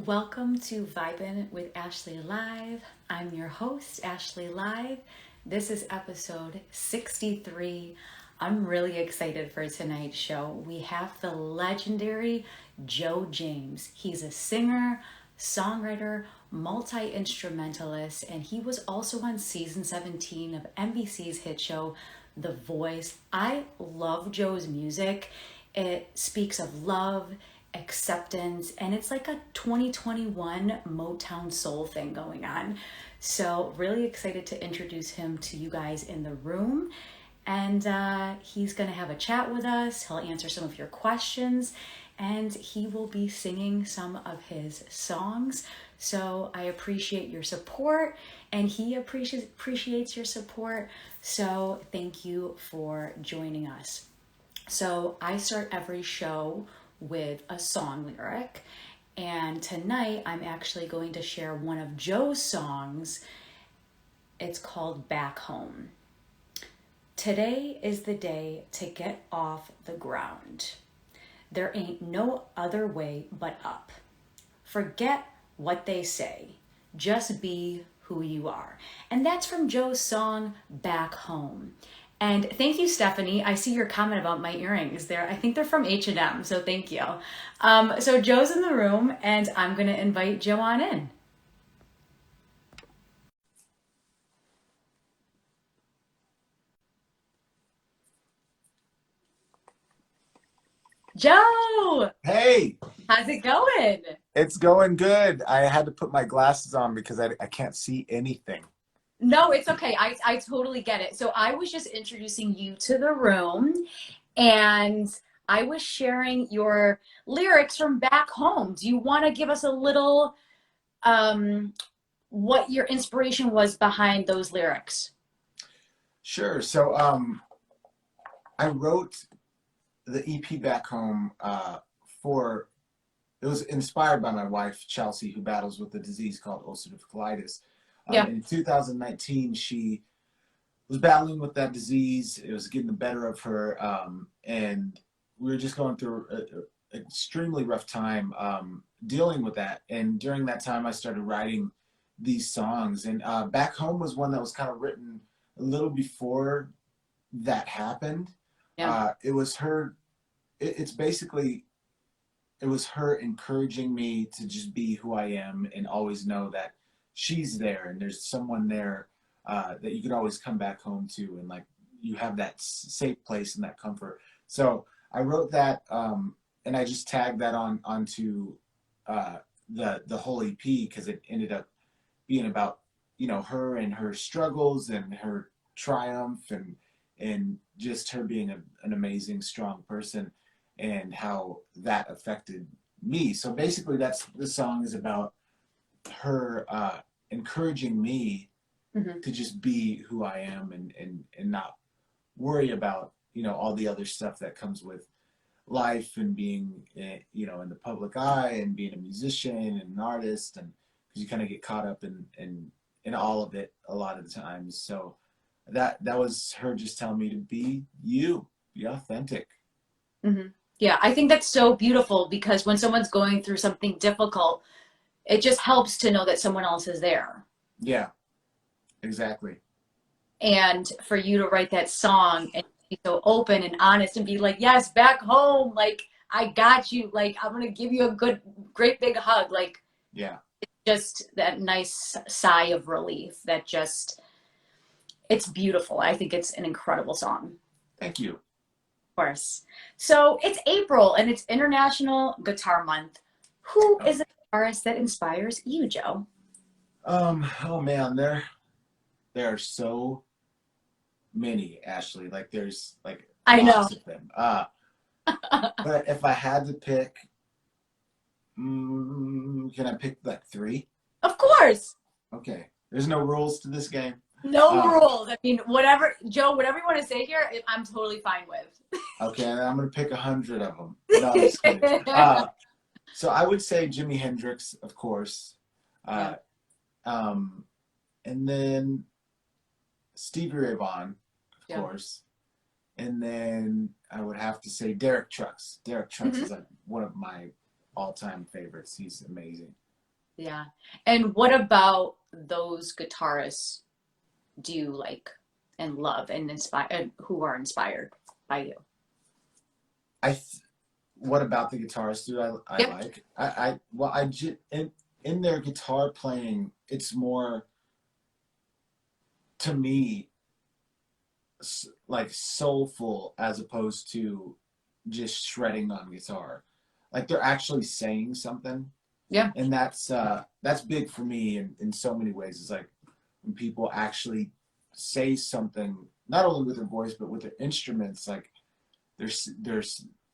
Welcome to Vibin with Ashley Live. I'm your host, Ashley Live. This is episode 63. I'm really excited for tonight's show. We have the legendary Joe James. He's a singer, songwriter, multi-instrumentalist, and he was also on season 17 of NBC's hit show, The Voice. I love Joe's music. It speaks of love, acceptance, and it's like a 2021 Motown soul thing going on. So really excited to introduce him to you guys in the room. And he's gonna have a chat with us. He'll answer some of your questions and he will be singing some of his songs. So I appreciate your support and he appreciates your support. So thank you for joining us. So I start every show with a song lyric. And tonight I'm actually going to share one of Joe's songs. It's called Back Home. Today is the day to get off the ground. There ain't no other way but up. Forget what they say. Just be who you are. And that's from Joe's song Back Home. And thank you, Stephanie. I see your comment about my earrings there. I think they're from H&M, so thank you. So Joe's in the room, and I'm going to invite Joe on in. Joe! Hey, How's it going? it's going good. I had to put my glasses on because I can't see anything. No, it's okay. I totally get it. So I was just introducing you to the room, and I was sharing your lyrics from Back Home. Do you want to give us a little what your inspiration was behind those lyrics? Sure. So I wrote the EP Back Home for it was inspired by my wife Chelsea, who battles with a disease called ulcerative colitis. Yeah. In 2019, she was battling with that disease. It was getting the better of her, and we were just going through an extremely rough time dealing with that. And during that time, I started writing these songs. And Back Home was one that was kind of written a little before that happened. Yeah. It was her. It's basically it was her encouraging me to just be who I am and always know that she's there and there's someone there that you could always come back home to, and like you have that safe place and that comfort. So I wrote that and I just tagged that onto the whole EP because it ended up being about her and her struggles and her triumph and just her being an amazing strong person and how that affected me. So basically the song is about her encouraging me to just be who I am and not worry about all the other stuff that comes with life and being in the public eye and being a musician and an artist, and because you kind of get caught up in all of it a lot of the times. So that was her just telling me to be you, be authentic. Mm-hmm. Yeah, I think that's so beautiful because when someone's going through something difficult, it just helps to know that someone else is there. Yeah, exactly. And for you to write that song and be so open and honest and be like, yes, back home, like I got you, like I'm gonna give you a great big hug, like Yeah. just that nice sigh of relief that just it's beautiful. I think it's an incredible song. Thank you. Of course. So it's April and it's International Guitar Month. Who Oh, is a guitarist that inspires you, Joe? oh man, there are so many, Ashley. Like there's like I know. lots of them. But if I had to pick, can I pick like three? Of course. Okay. There's no rules to this game. No Uh, rules. I mean, whatever, Joe, whatever you want to say here, I'm totally fine with. okay, I'm gonna pick 100 of them. No, I'm just kidding. So I would say Jimi Hendrix, of course, Yeah. um, and then Stevie Ray Vaughan, of Yeah. course, and then I would have to say Derek Trucks. Derek Trucks Mhm. is like one of my all-time favorites. He's amazing. Yeah. And what about those guitarists do you like and love and inspire, and who are inspired by you? I th- what about the guitarists do I Yep. like? Well, in their guitar playing, it's more to me like soulful as opposed to just shredding on guitar. Like they're actually saying something, Yeah. and that's big for me in so many ways. It's like when people actually say something, not only with their voice but with their instruments, like they're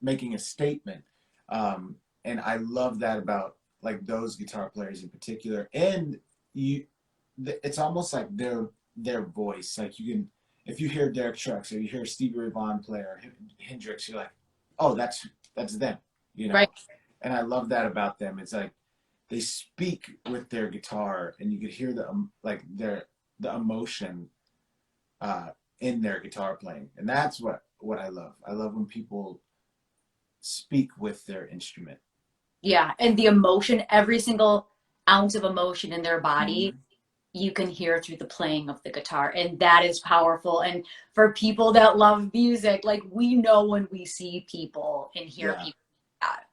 making a statement. And I love that about like those guitar players in particular. And you, it's almost like their voice. Like you can, if you hear Derek Trucks or you hear Stevie Ray Vaughan play or Hendrix, you're like, oh, that's them, you Right. know. And I love that about them. It's like they speak with their guitar, and you could hear the emotion uh, in their guitar playing, and that's what I love. I love when people speak with their instrument. Yeah. And the emotion, every single ounce of emotion in their body, Mm-hmm. you can hear through the playing of the guitar. And that is powerful. And for people that love music, like we know when we see people and hear Yeah, people like that.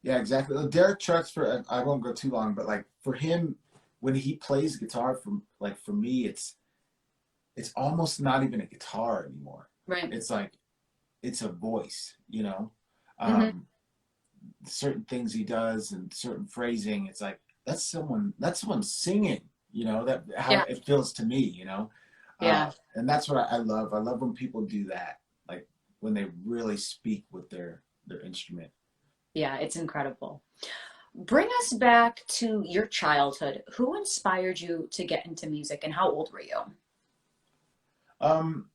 yeah, exactly. Derek Trucks, for I won't go too long, but like for him, when he plays guitar, for me, it's almost not even a guitar anymore. Right. It's like it's a voice, you know. Hmm. Um, certain things he does and certain phrasing, it's like that's someone singing, you know, that how Yeah. it feels to me, you know. Yeah. And that's what I love. I love when people do that, like when they really speak with their instrument. Yeah. It's incredible. Bring us back to your childhood. Who inspired you to get into music and how old were you? um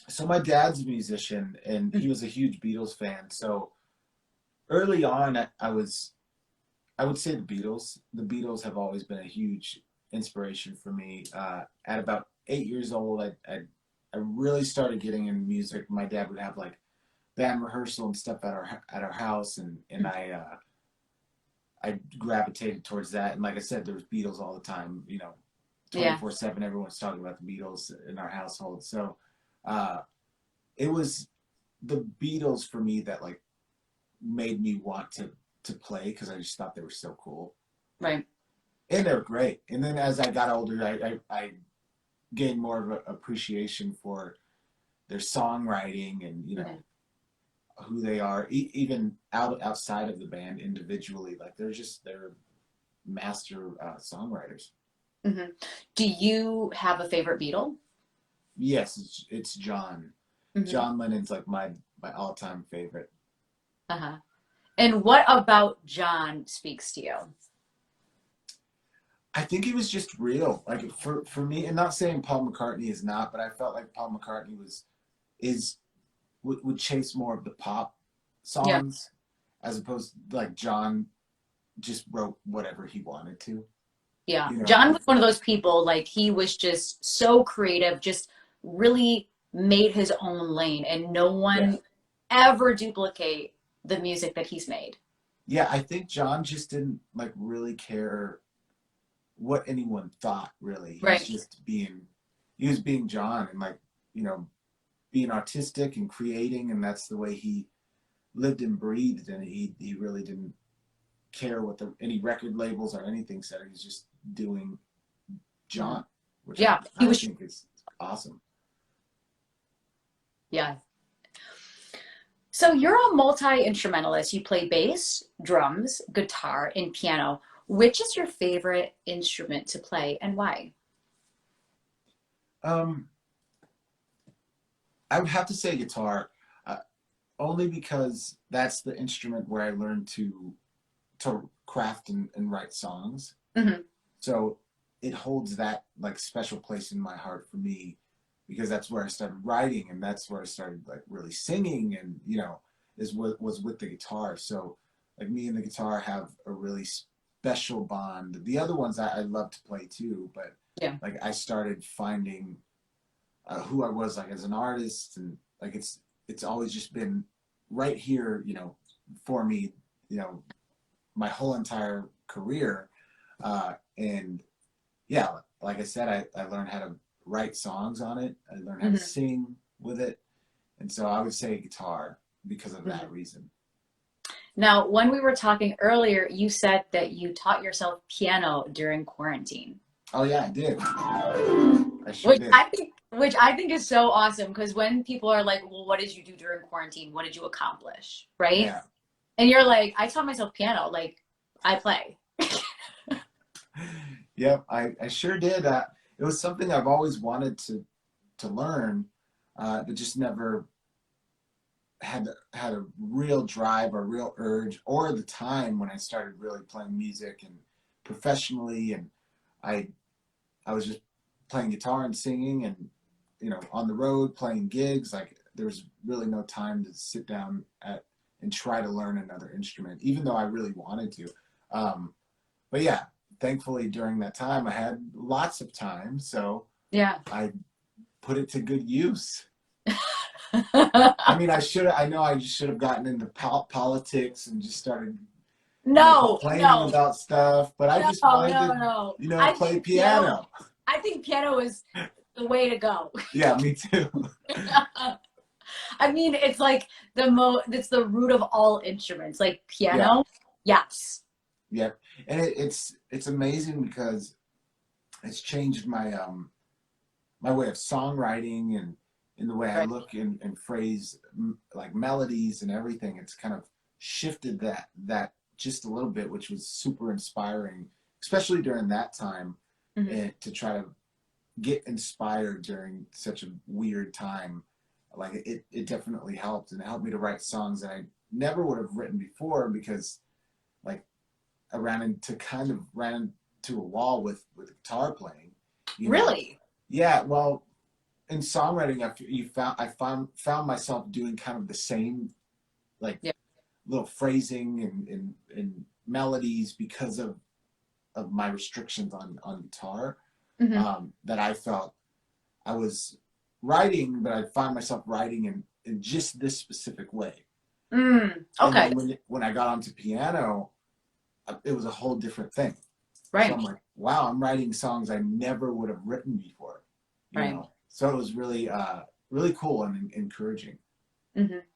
so my dad's a musician and he was a huge Beatles fan, so early on I would say the Beatles have always been a huge inspiration for me. At about 8 years old, I really started getting into music. My dad would have like band rehearsal and stuff at our house, and I gravitated towards that. And like I said, there was Beatles all the time. You know, Yeah. 24/7, everyone's talking about the Beatles in our household. So uh, it was the Beatles for me that like made me want to play because I just thought they were so cool. Right. And they're great. And then as I got older, I gained more of an appreciation for their songwriting and Mhm. who they are, even outside of the band individually. Like they're master songwriters. Mhm. Do you have a favorite Beatle? Yes, it's John. Hmm. John Lennon's like my all time favorite. Uh-huh. And what about John speaks to you? I think he was just real. Like for me, and not saying Paul McCartney is not, but I felt like Paul McCartney is would chase more of the pop Yeah. songs as opposed to like John just wrote whatever he wanted to. Yeah. You know, John was one of those people, like he was just so creative, just really made his own lane, and no yeah, one ever duplicate the music that he's made. yeah. I think John just didn't like really care what anyone thought. Really, Right. he was being John and like you know being artistic and creating, and that's the way he lived and breathed. And he really didn't care what any record labels or anything said. He was just doing Mhm. John, which Yeah. He I was, think is awesome. yeah. So you're a multi-instrumentalist. You play bass, drums, guitar, and piano. Which is your favorite instrument to play and why? Um, I would have to say guitar, uh, only because that's the instrument where I learned to craft and write songs. Hmm. So it holds that like special place in my heart for me because that's where I started writing and that's where I started like really singing and is what was with the guitar. So like me and the guitar have a really special bond. The other ones I love to play too, but Yeah. like I started finding who I was like as an artist, and like it's always just been right here, for me, you know, my whole entire career. And yeah, like I said, I learned how to write songs on it. I learned how to sing with it. And so I would say guitar because of that reason. Now, when we were talking earlier, you said that you taught yourself piano during quarantine. Oh yeah, I did. I sure did. Which I think is so awesome, because when people are like, well, what did you do during quarantine? What did you accomplish? Right? Yeah. And you're like, I taught myself piano. Like, I play. Yep, I sure did. It was something I've always wanted to learn, but just never had a real drive or real urge or the time when I started really playing music and professionally. And I was just playing guitar and singing and, you know, on the road playing gigs. Like there was really no time to sit down and try to learn another instrument, even though I really wanted to. But yeah, thankfully during that time I had lots of time, so yeah, I put it to good use. I mean, I know I just should have gotten into politics and just started complaining about stuff, but I just wanted to, you know, play piano. I think piano is the way to go. Yeah, me too. I mean, it's like it's the root of all instruments, like piano. Yeah. Yes. Yep. And it's amazing because it's changed my my way of songwriting and in the way I look and phrase like melodies and everything. It's kind of shifted that just a little bit, which was super inspiring, especially during that time, and to try to get inspired during such a weird time. Like it definitely helped, and it helped me to write songs that I never would have written before, because like I ran into a wall with guitar playing. Really? Know? Yeah. Well, in songwriting, I found myself doing kind of the same, like little phrasing and melodies because of my restrictions on guitar. That I felt I was writing, but I find myself writing in just this specific way. Okay. And then when I got onto piano, it was a whole different thing. Right. So I'm like, wow, I'm writing songs I never would have written before. You know? So it was really, really cool and encouraging.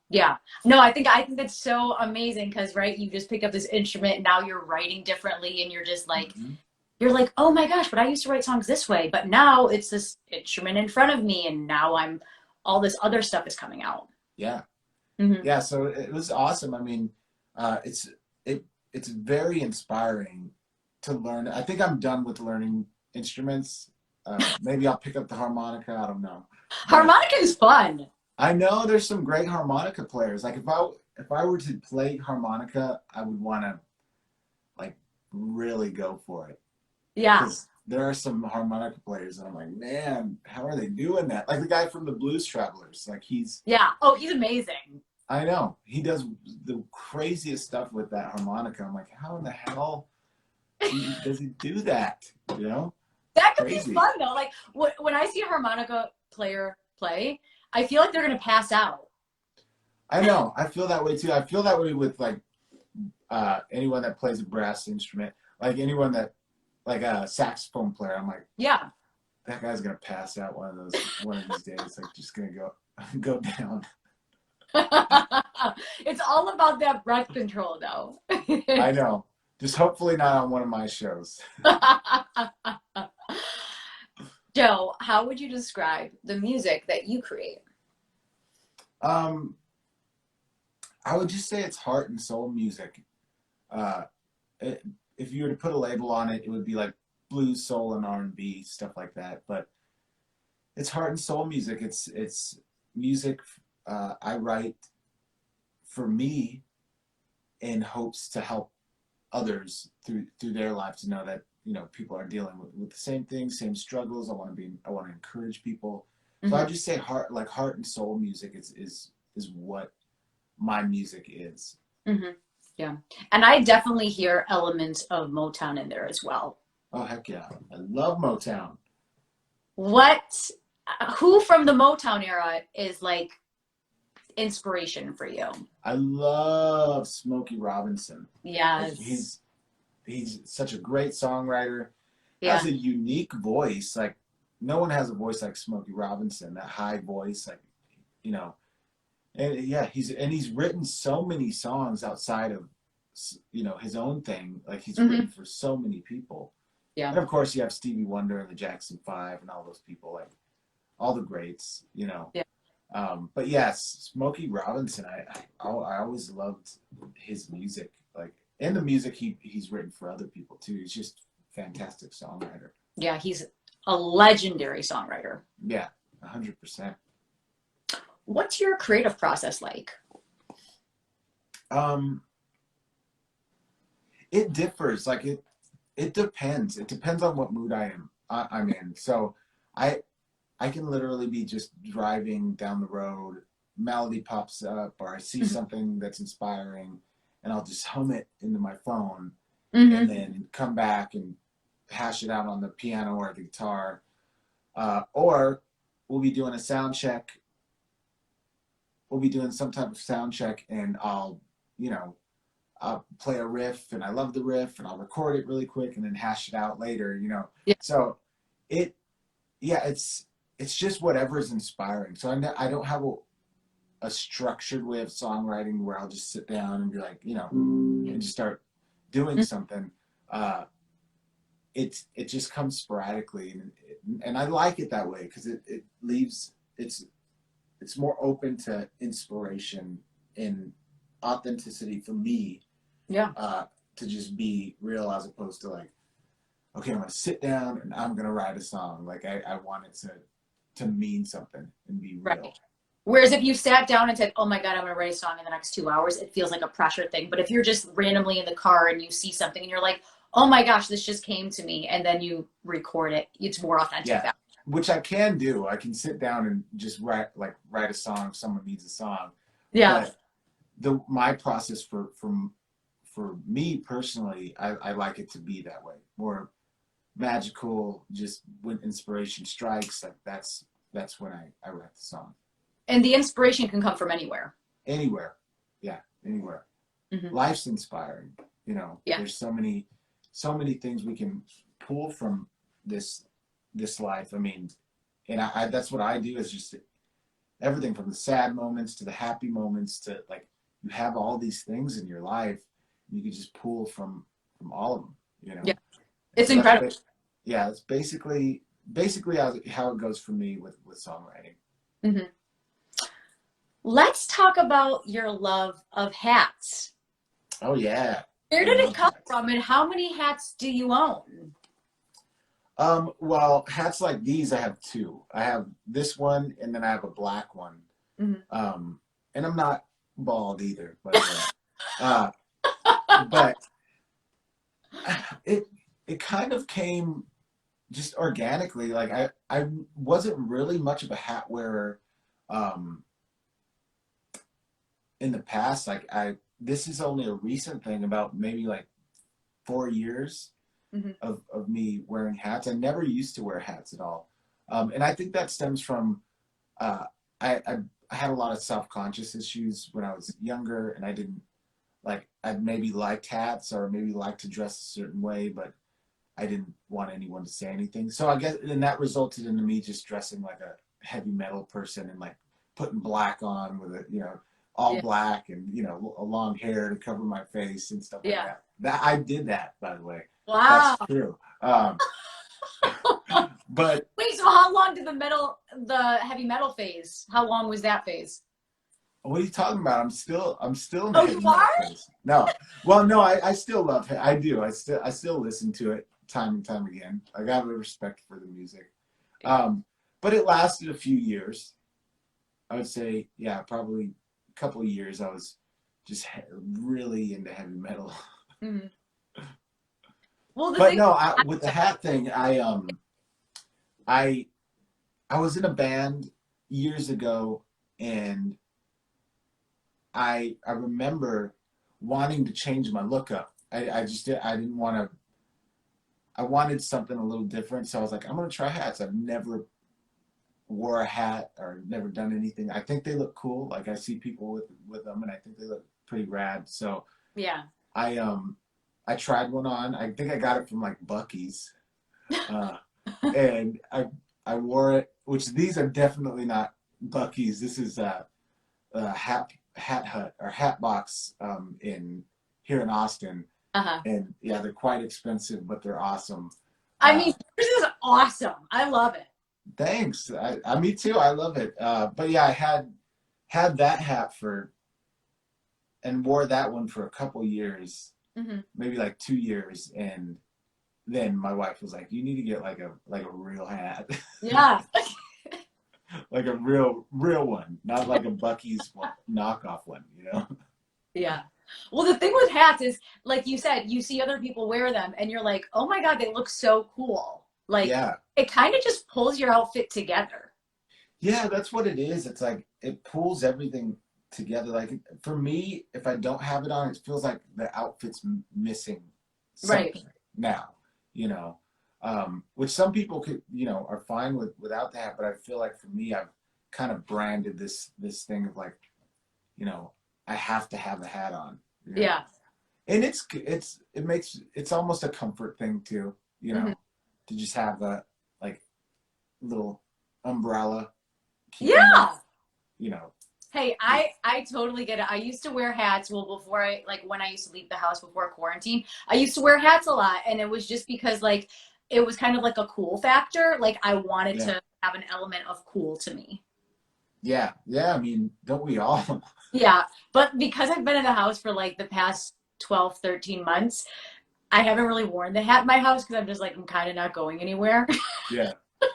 Yeah. No, I think that's so amazing, because you just picked up this instrument and now you're writing differently, and you're just like, you're like, oh my gosh, but I used to write songs this way, but now it's this instrument in front of me, and now all this other stuff is coming out. Yeah. Yeah. So it was awesome. I mean, it's very inspiring to learn. I think I'm done with learning instruments. Maybe I'll pick up the harmonica. I don't know. Harmonica is fun. I know there's some great harmonica players. Like if I were to play harmonica, I would want to like really go for it. Yeah. Because there are some harmonica players and I'm like, man, how are they doing that? Like the guy from the Blues Travelers. Like he's amazing. I know. He does the craziest stuff with that harmonica. I'm like, how in the hell does he do that? You know? That could be fun though. Like when I see a harmonica player play, I feel like they're gonna pass out. I know. I feel that way too. I feel that way with like anyone that plays a brass instrument, like anyone that like a saxophone player. I'm like, yeah, that guy's gonna pass out one of these days. Like just gonna go down. It's all about that breath control though. I know. Just hopefully not on one of my shows. Joe, how would you describe the music that you create? I would just say it's heart and soul music. If you were to put a label on it, it would be like blues, soul, and R&B, stuff like that. But it's heart and soul music. It's music I write for me in hopes to help others through their lives, to know that, you know, people are dealing with the same things, same struggles. I want to encourage people. So I just say heart and soul music is what my music is. Yeah. And I definitely hear elements of Motown in there as well. Oh, heck yeah. I love Motown. Who from the Motown era is like inspiration for you? I love Smokey Robinson. Like Yes. he's such a great songwriter, Yeah. has a unique voice. Like no one has a voice like Smokey Robinson, that high voice, like you know. And yeah, he's written so many songs outside of his own thing. Like he's Hmm. written for so many people. Yeah. And of course, you have Stevie Wonder and the Jackson Five and all those people, like all the greats, you know. Yeah. But yes, Smokey Robinson, I always loved his music, like and the music he's written for other people too. He's just a fantastic songwriter. Yeah. He's a legendary songwriter. Yeah, 100%. What's your creative process like? Um, it differs. Like it depends. It depends on what mood I'm in. So I I can literally be just driving down the road, melody pops up, or I see something that's inspiring, and I'll just hum it into my phone, and Hmm. then come back and hash it out on the piano or the guitar. Or we'll be doing a sound check. We'll be doing some type of sound check, and you know, I'll play a riff, and I love the riff, and I'll record it really quick, and then hash it out later. Yeah. So it, yeah, it's just whatever is inspiring. So I don't have a structured way of songwriting where I'll just sit down and be like, and just start doing something. It just comes sporadically, and I like it that way because it leaves it's more open to inspiration and authenticity for me, Yeah. to just be real as opposed to like, okay, I'm gonna sit down and I'm gonna write a song. Like I want it to mean something and be real. Right. Whereas if you sat down and said, "Oh my God, I'm going to write a song in the next 2 hours," it feels like a pressure thing. But if you're just randomly in the car and you see something and you're like, "Oh my gosh, this just came to me," and then you record it, it's more authentic Yeah, that which I can do. I can sit down and just write a song if someone needs a song. way. Yeah. But my process for me personally, I like it to be that way, more magical. Just when inspiration strikes, like that's when I write the song. And the inspiration can come from anywhere. Anywhere, yeah, anywhere. Hmm. Life's inspiring. Yeah. There's so many things we can pull from this life. I mean, and I that's what I do is just everything from the sad moments to the happy moments to like you have all these things in your life and you can just pull from all of them, Yeah. and It's so that's incredible. yeah, it's basically how it goes for me with songwriting. Hmm. Let's talk about your love of hats. Oh yeah, Where I did it love come hats. from and how many hats do you own? Well, hats like these I have two. I have this one and then I have a black one. Hmm. And I'm not bald either, by the way. Uh, but it it kind of came just organically. Like I wasn't really much of a hat wearer um, in the past. Like this is only a recent thing, about maybe like 4 years Hmm. of me wearing hats. I never used to wear hats at all, and I think that stems from uh, I had a lot of self-conscious issues when I was younger, and I didn't like I maybe liked hats or maybe liked to dress a certain way, but I didn't want anyone to say anything. So I guess and that resulted into me just dressing like a heavy metal person and like putting black on with it, all Yeah. black and a long hair to cover my face and stuff like Yeah. that. That I did that, by the way. That's Wow. true. But Wait, so how long did the heavy metal phase? How long was that phase? what are you talking about? I'm still in the Oh, you heavy metal are? phase. No, well, no, I still love it. I do. I still listen to it time and time again. Like I have a respect for the music. But it lasted a few years. I would say, yeah, probably a couple of years. I was just really into heavy metal. Mhm. Well, the But thing, no, with the hat thing, I I was in a band years ago, and I remember wanting to change my look up. I didn't want to. I wanted something a little different, so I was like, I'm gonna try hats. I've never wore a hat or never done anything. I think they look cool. Like I see people with them, and I think they look pretty rad. So Yeah. I tried one on. I think I got it from like Bucky's, uh, and I wore it. Which these are definitely not Bucky's. This is Hat Hut or Hat Box in here in Austin, Uh-huh. and yeah, they're quite expensive, but they're awesome. I mean, this is awesome. I love it. Thanks. Me too. I love it. But yeah, I had that hat and wore that one for a couple years, maybe like 2 years, and then my wife was like, "You need to get like a real hat." Yeah. Like a real one, not like a Bucky's knockoff one, you know? Yeah. Well, the thing with hats is, like you said, you see other people wear them and you're like, oh my God, they look so cool. Like, Yeah. it kind of just pulls your outfit together. Yeah, that's what it is. It's like it pulls everything together. Like for me, if I don't have it on, it feels like the outfit's missing something Right. now, which some people could, are fine without that. But I feel like for me, I've kind of branded this thing of like, I have to have a hat on. Yeah. And it's almost a comfort thing too, to just have a like little umbrella. Yeah. You know. Hey, I totally get it. I used to wear hats. Well, before when I used to leave the house before quarantine, I used to wear hats a lot. And it was just because like, it was kind of like a cool factor. Like I wanted to have an element of cool to me. Yeah. Yeah. I mean, don't we all? Yeah. But because I've been in the house for like the past 12, 13 months, I haven't really worn the hat in my house because I'm just like, I'm kind of not going anywhere. Yeah.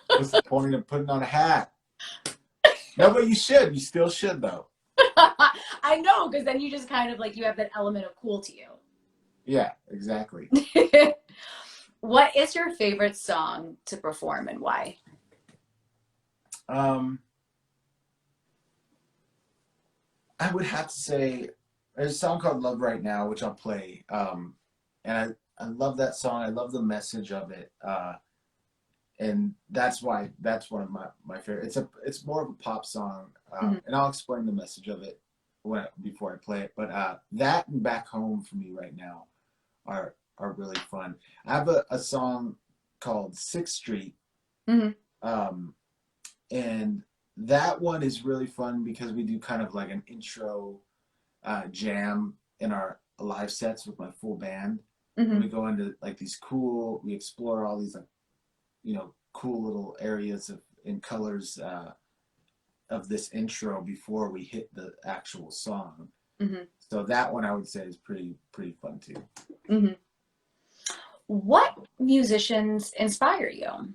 What's the point of putting on a hat? No, but you should. You still should, though. I know, because then you just kind of like, you have that element of cool to you. Yeah, exactly. What is your favorite song to perform and why? I would have to say there's a song called Love Right Now, which I'll play. And I love that song. I love the message of it. And that's one of my favorite. It's more of a pop song. And I'll explain the message of it before I play it. But that and Back Home for me right now are really fun. I have a song called Sixth Street. And that one is really fun because we do kind of like an intro jam in our live sets with my full band. And we go into like we explore all these like, cool little areas and colors of this intro before we hit the actual song. So that one I would say is pretty fun too. What musicians inspire you?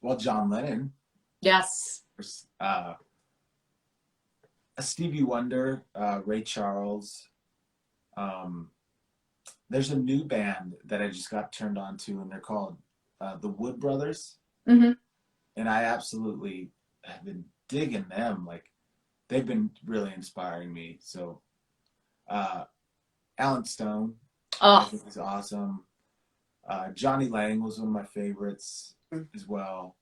Well, John Lennon. Yes. Stevie Wonder, Ray Charles. There's a new band that I just got turned on to, and they're called the Wood Brothers. And I absolutely have been digging them. Like, they've been really inspiring me. So, Alan Stone, I think is awesome. Johnny Lang was one of my favorites as well.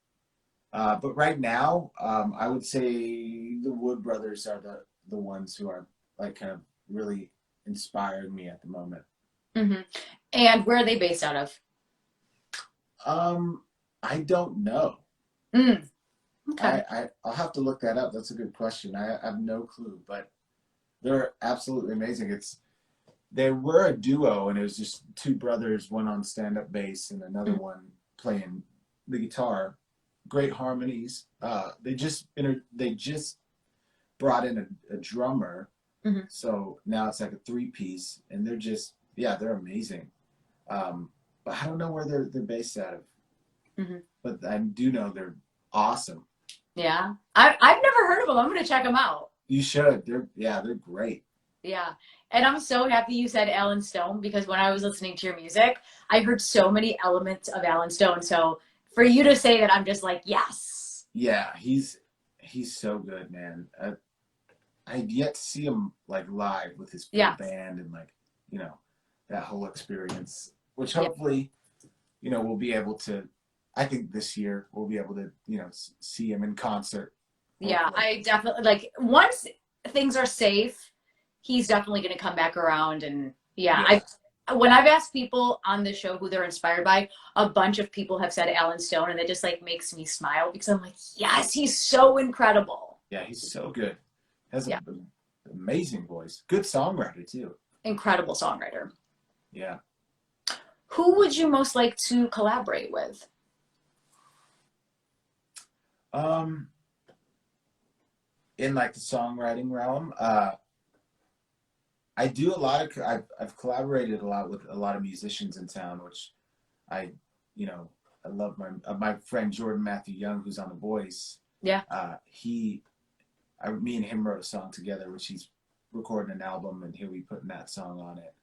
But right now, I would say the Wood Brothers are the ones who are like kind of really inspiring me at the moment. And where are they based out of? I don't know. Okay. I'll have to look that up. That's a good question. I have no clue, but they're absolutely amazing. They were a duo, and it was just two brothers, one on stand-up bass and another one playing the guitar. Great harmonies. They just brought in a drummer, so now it's like a three-piece, and they're amazing. But I don't know where they're based out of, but I do know they're awesome. Yeah, I've never heard of them. I'm gonna check them out. You should. They're great. Yeah. And I'm so happy you said Alan Stone because when I was listening to your music, I heard so many elements of Alan Stone. So for you to say that, I'm just like, yes. Yeah, he's so good, man. I've yet to see him like live with his full band and like, that whole experience, which hopefully, we'll be able to, I think this year we'll be able to, see him in concert. Yeah, Hopefully. I definitely like once things are safe, he's definitely going to come back around. And yeah, Yeah. when I've asked people on the show who they're inspired by, a bunch of people have said Alan Stone, and it just like makes me smile because I'm like, yes, he's so incredible. Yeah, he's so good. Has Yeah, an amazing voice. Good songwriter too. incredible songwriter. Yeah. Who would you most like to collaborate with? Um, in like the songwriting realm, I do a lot of. I've collaborated a lot with a lot of musicians in town, which I, I love my friend Jordan Matthew Young, who's on The Voice. Yeah. Me and him wrote a song together, which he's recording an album, and he'll be putting that song on it.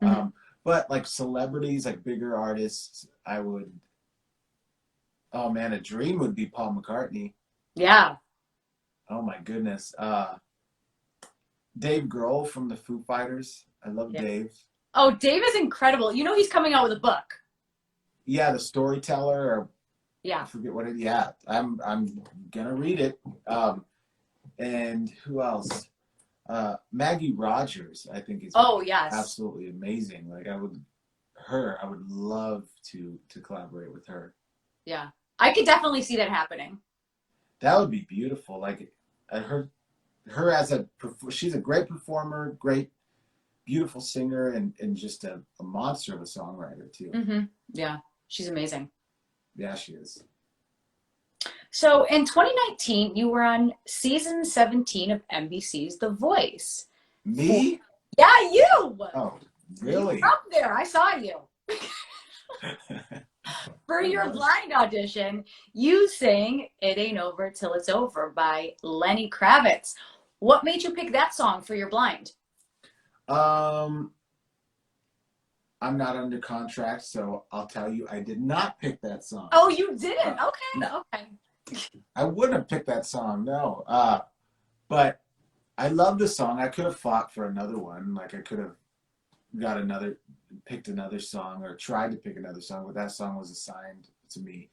Mm-hmm. But like celebrities, like bigger artists, I would. Oh man, a dream would be Paul McCartney. Yeah. Oh my goodness. Dave Grohl from the Foo Fighters. I love Yeah. Dave. Oh, Dave is incredible. You know he's coming out with a book. Yeah, the storyteller, or Yeah. I forget what it. Yeah, I'm gonna read it. And who else? Maggie Rogers, I think is. Oh, yes. Absolutely amazing. Like I would love to collaborate with her. Yeah. I could definitely see that happening. That would be beautiful. Like her as she's a great performer, great, beautiful singer, and just a monster of a songwriter too. Mm-hmm. Yeah, she's amazing. Yeah, she is. So in 2019, you were on season 17 of NBC's The Voice. Me? Yeah, you! Oh, really? You were up there. I saw you. For your blind audition, you sang It Ain't Over Till It's Over by Lenny Kravitz. What made you pick that song for your blind? I'm not under contract, so I'll tell you, I did not pick that song. Oh, you didn't? Okay, no. okay. I wouldn't have picked that song, no. But I love the song. I could have fought for another one. Like I could have picked another song or tried to pick another song, but that song was assigned to me.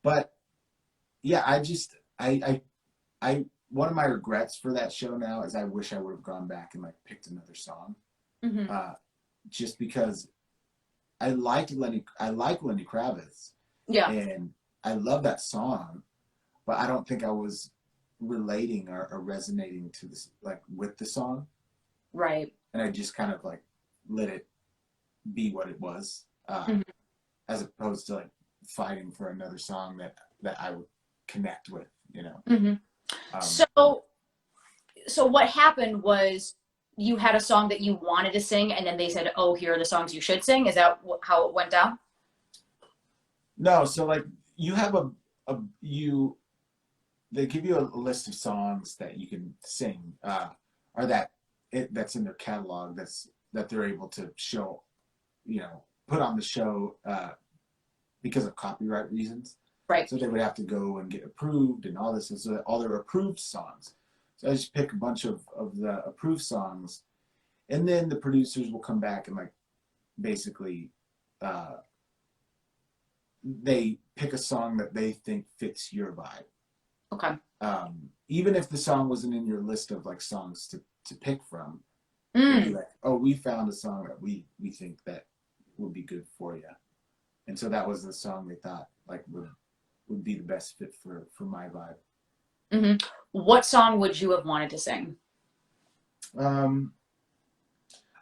But yeah, I one of my regrets for that show now is I wish I would have gone back and like picked another song. Just because I like Lenny Kravitz. Yeah. And I love that song, but I don't think I was relating or resonating to this, like with the song. Right. And I just kind of like let it be what it was, as opposed to like fighting for another song that I would connect with, So what happened was you had a song that you wanted to sing, and then they said, "Oh, here are the songs you should sing." Is that how it went down? No, so like you have they give you a list of songs that you can sing, or that's in their catalog that they're able to show, put on the show because of copyright reasons. Right. So they would have to go and get approved and all this, and so all their approved songs. So I just pick a bunch of the approved songs, and then the producers will come back and like basically they pick a song that they think fits your vibe. Okay. Even if the song wasn't in your list of like songs to pick from, they'd be like, oh, we found a song that we think that would be good for you. And so that was the song they thought like would be the best fit for my vibe. What song would you have wanted to sing?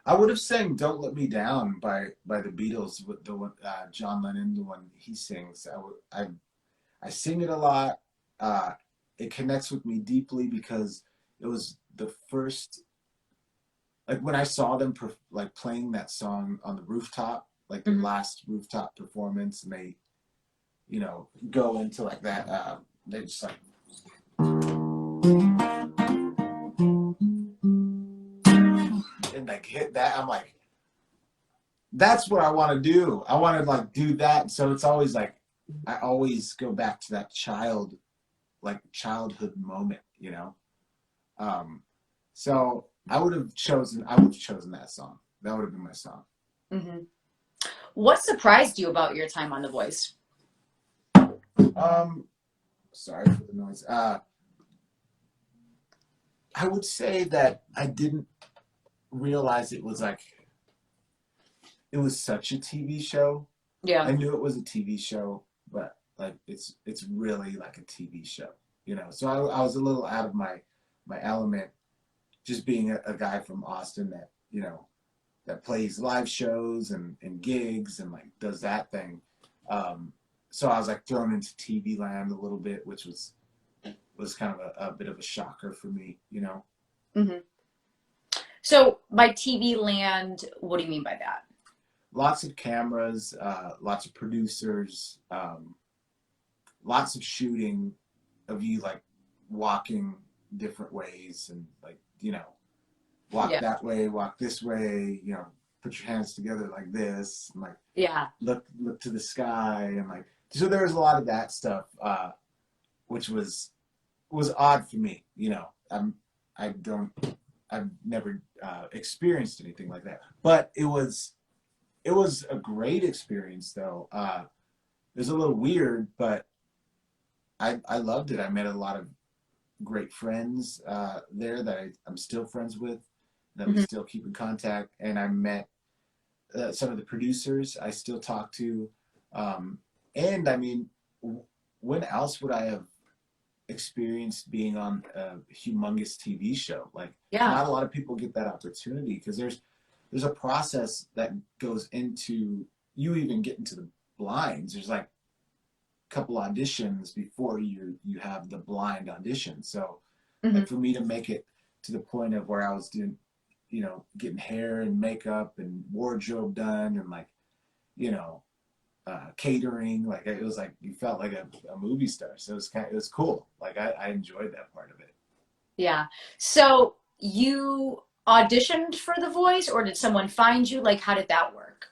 I would have sang "Don't Let Me Down" by the Beatles, with the one John Lennon, the one he sings. I sing it a lot. It connects with me deeply because it was the first, like when I saw them like playing that song on the rooftop, like the last rooftop performance, and they, go into like that. They just like. And like hit that, I'm like, that's what I want to do. I want to like do that. So it's always like, I always go back to that childhood moment, So I would have chosen that song. That would have been my song. What surprised you about your time on The Voice? Sorry for the noise. I would say that I didn't realize it was such a TV show. Yeah. I knew it was a TV show, but like it's really like a TV show, you know. So I was a little out of my element, just being a guy from Austin that, you know, that plays live shows and gigs and like does that thing. So I was like thrown into TV land a little bit, which was kind of a bit of a shocker for me, you know. Mm-hmm. So by TV land, what do you mean by that? Lots of cameras, lots of producers, lots of shooting of you like walking different ways and like, you know, walk that way, walk this way, you know, put your hands together like this, and like look to the sky, and like, so there was a lot of that stuff, which was odd for me, you know. I've never experienced anything like that, but it was a great experience though. It was a little weird, but I loved it. I met a lot of great friends there that I'm still friends with, that we still keep in contact. And I met some of the producers I still talk to. And I mean, when else would I have experienced being on a humongous TV show? Like, not a lot of people get that opportunity, because there's a process that goes into you even getting to the blinds. There's like a couple auditions before you have the blind audition. So like for me to make it to the point of where I was doing, you know, getting hair and makeup and wardrobe done, and like, you know, catering, like it was like you felt like a movie star. So it was cool. Like I enjoyed that part of it. Yeah. So you auditioned for The Voice, or did someone find you? Like, how did that work?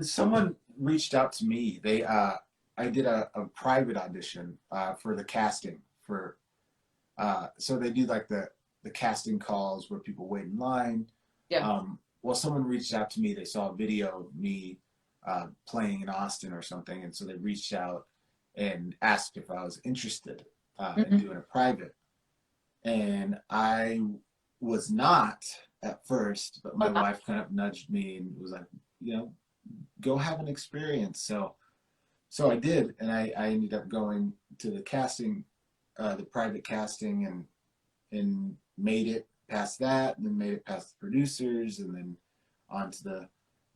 Someone reached out to me. I did a private audition for the casting for. So they do like the casting calls where people wait in line. Yeah. Well, someone reached out to me. They saw a video of me playing in Austin or something, and so they reached out and asked if I was interested in doing a private. And I was not at first, but my wife kind of nudged me and was like, you know, go have an experience. So I did, and I ended up going to the casting, the private casting, and made it past that, and then made it past the producers, and then onto the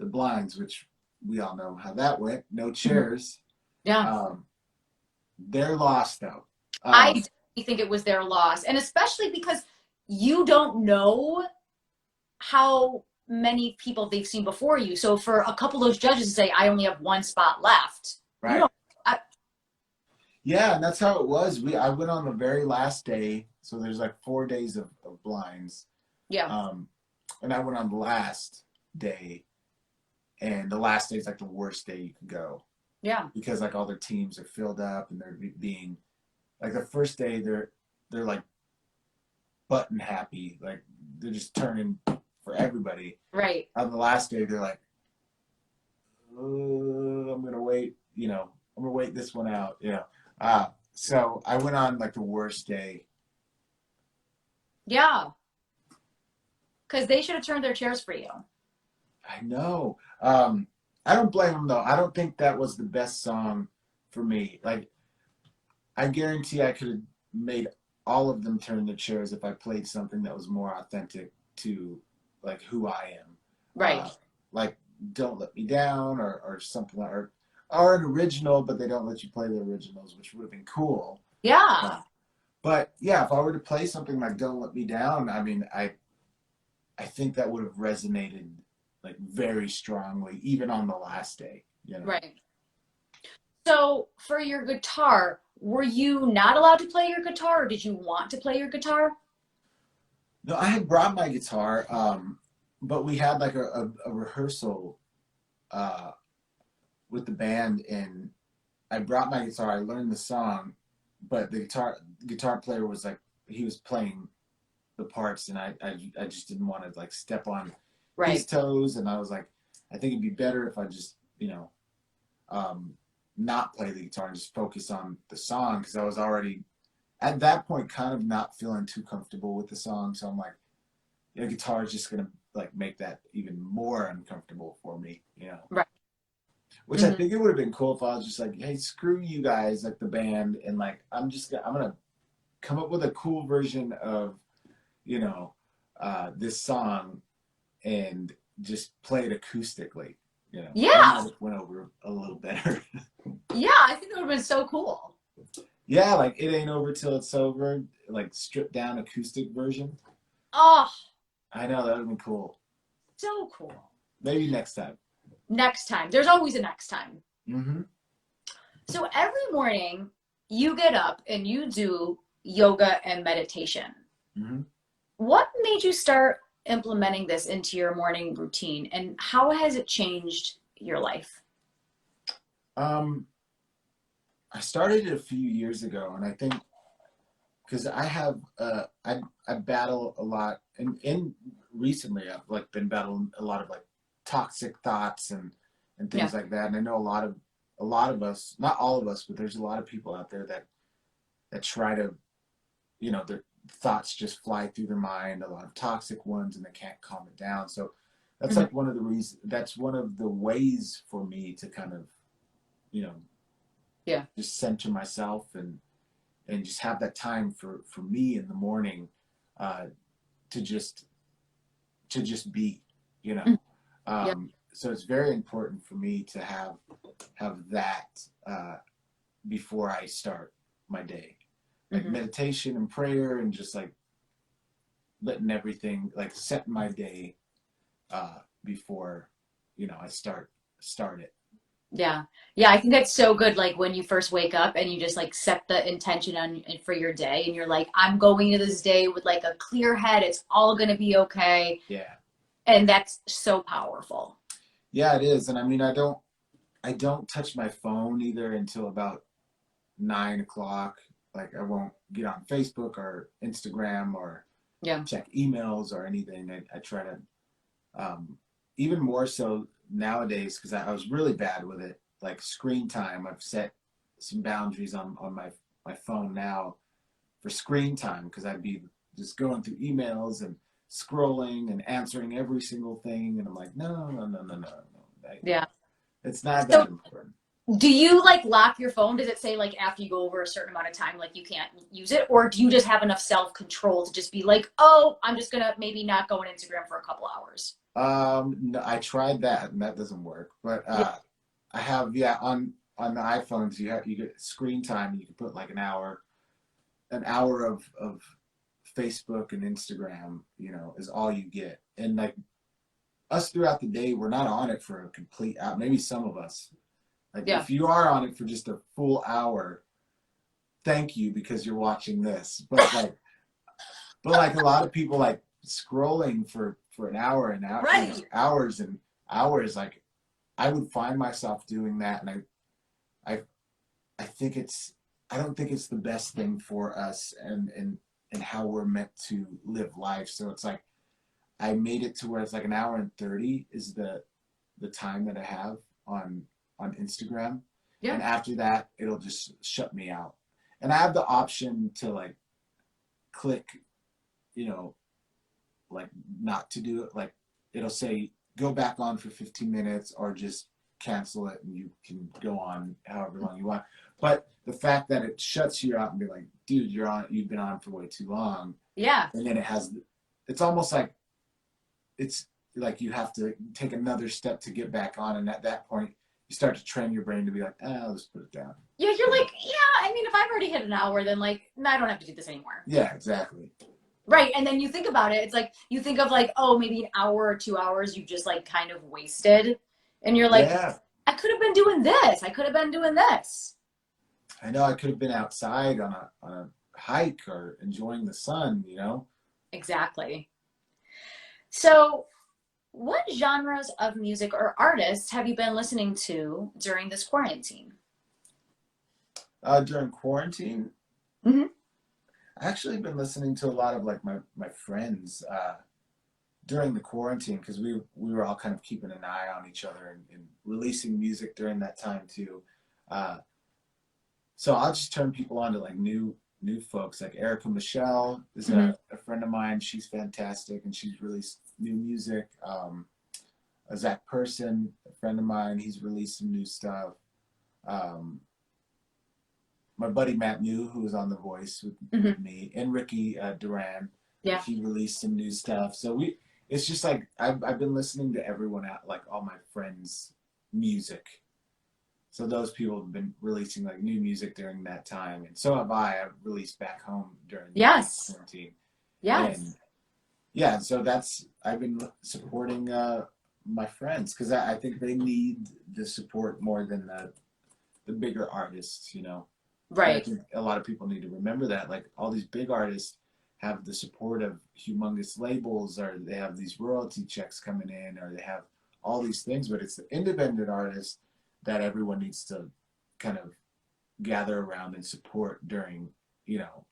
blinds, which we all know how that went. No chairs. Yeah. Their loss, though. I definitely think it was their loss, and especially because you don't know how many people they've seen before you. So for a couple of those judges to say, "I only have one spot left," right? You don't, yeah, and that's how it was. I went on the very last day, so there's like 4 days of blinds. Yeah. And I went on the last day, and the last day is like the worst day you could go. Yeah. Because like all their teams are filled up, and they're being like, the first day they're like button happy, like they're just turning for everybody. Right. On the last day they're like, I'm gonna wait, you know, I'm gonna wait this one out, you know. So I went on like the worst day. Yeah. Because they should have turned their chairs for you. I know. I don't blame them though. I don't think that was the best song for me. Like, I guarantee I could have made all of them turn their chairs if I played something that was more authentic to like who I am. Right. Like Don't Let Me Down, or something, or an original, but they don't let you play the originals, which would have been cool. Yeah. But yeah, if I were to play something like Don't Let Me Down, I mean, I think that would have resonated like very strongly, even on the last day, you know? Right. So for your guitar, were you not allowed to play your guitar, or did you want to play your guitar? No, I had brought my guitar, but we had like a rehearsal with the band, and I brought my guitar. I learned the song, but the guitar player was like, he was playing the parts, and I just didn't want to like step on his toes, and I was like, I think it'd be better if I just you know, not play the guitar and just focus on the song, because I was already at that point kind of not feeling too comfortable with the song. So I'm like, the guitar is just gonna like make that even more uncomfortable for me, you know. Right. Which I think it would have been cool if I was just like, hey, screw you guys, like the band, and like I'm gonna come up with a cool version of, you know, this song and just play it acoustically, you know. That Yeah. might have went over a little better. Yeah, I think that would have been so cool. Yeah, like It Ain't Over Till It's Over, like stripped down acoustic version. Oh, I know, that would have been cool. so cool. Maybe next time. Next time. There's always a next time. Mm-hmm. So every morning you get up and you do yoga and meditation. Mm-hmm. What made you start implementing this into your morning routine, and how has it changed your life? I started it a few years ago, and I think because I battle a lot, and recently I've like been battling a lot of like toxic thoughts and things like that. And I know a lot of us, not all of us, but there's a lot of people out there that try to, you know, their thoughts just fly through their mind, a lot of toxic ones, and they can't calm it down. So that's like one of the reasons, that's one of the ways for me to kind of, you know, just center myself and just have that time for me in the morning, to just be, you know. So it's very important for me to have that before I start my day, like meditation and prayer, and just like letting everything, like set my day before, you know, I start it. Yeah. Yeah, I think that's so good. Like when you first wake up and you just like set the intention on for your day and you're like, I'm going into this day with like a clear head. It's all going to be okay. Yeah. And that's so powerful. Yeah, it is. And I mean, I don't touch my phone either until about 9 o'clock. Like I won't get on Facebook or Instagram or check emails or anything. I try to, even more so nowadays, because I was really bad with it. Like screen time, I've set some boundaries on my phone now for screen time, because I'd be just going through emails and scrolling and answering every single thing, and I'm like, no. It's not that important. Do you like lock your phone? Does it say like after you go over a certain amount of time, like you can't use it? Or do you just have enough self-control to just be like, oh, I'm just gonna maybe not go on Instagram for a couple hours? No, I tried that and that doesn't work. But I have, on the iPhones you get screen time. You can put like an hour of Facebook and Instagram, you know, is all you get. And like us throughout the day, we're not on it for a complete hour. Maybe some of us. Like if you are on it for just a full hour, thank you, because you're watching this. But like a lot of people like scrolling for an hour and hours and hours. Like I would find myself doing that, and I think I don't think it's the best thing for us and how we're meant to live life. So it's like I made it to where it's like an hour and 30 is the time that I have on Instagram. And after that, it'll just shut me out. And I have the option to like click, you know, like not to do it. Like it'll say go back on for 15 minutes or just cancel it, and you can go on however long you want. But the fact that it shuts you out and be like, dude, you've been on for way too long. Yeah. And then it's almost like it's like you have to take another step to get back on. And at that point, you start to train your brain to be like, let's put it down. Yeah, you're like, I mean, if I've already hit an hour, then like, no, I don't have to do this anymore. Yeah, exactly. Right. And then you think about it, it's like, you think of like, oh, maybe an hour or 2 hours you just like kind of wasted. And you're like, I could have been doing this. I could have been doing this. I know, I could have been outside on a hike or enjoying the sun, you know? Exactly. So what genres of music or artists have you been listening to during this quarantine? During quarantine? Mm-hmm. I actually been listening to a lot of like my friends, during the quarantine, because we were all kind of keeping an eye on each other and releasing music during that time too. Uh, so I'll just turn people on to like new folks. Like Erica Michelle is a friend of mine. She's fantastic, and she's released new music. Zach Person, a friend of mine, he's released some new stuff. My buddy Matt New, who was on The Voice with me, and Ricky Duran, Yeah. he released some new stuff. So it's just like I've been listening to everyone out, like all my friends' music. So those people have been releasing like new music during that time, and so have I. I've released back home during the quarantine. Yes. And yeah, so I've been supporting my friends, because I think they need the support more than the bigger artists, you know. Right. And I think a lot of people need to remember that, like all these big artists have the support of humongous labels, or they have these royalty checks coming in, or they have all these things, but it's the independent artists that everyone needs to kind of gather around and support during, you know,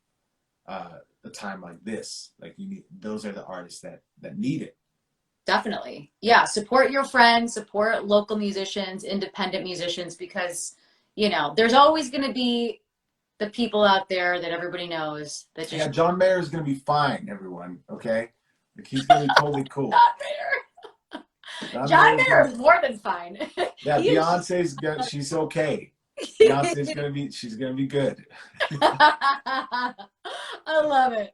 a time like this. Like those are the artists that need it. Definitely. Yeah. Support your friends, support local musicians, independent musicians, because, you know, there's always going to be the people out there that everybody knows that just. Yeah, John Mayer is going to be fine, everyone. Okay. Like he's going to be totally cool. John Mayer is more than fine. Yeah, Beyonce's good. She's okay. She's gonna be good. I love it.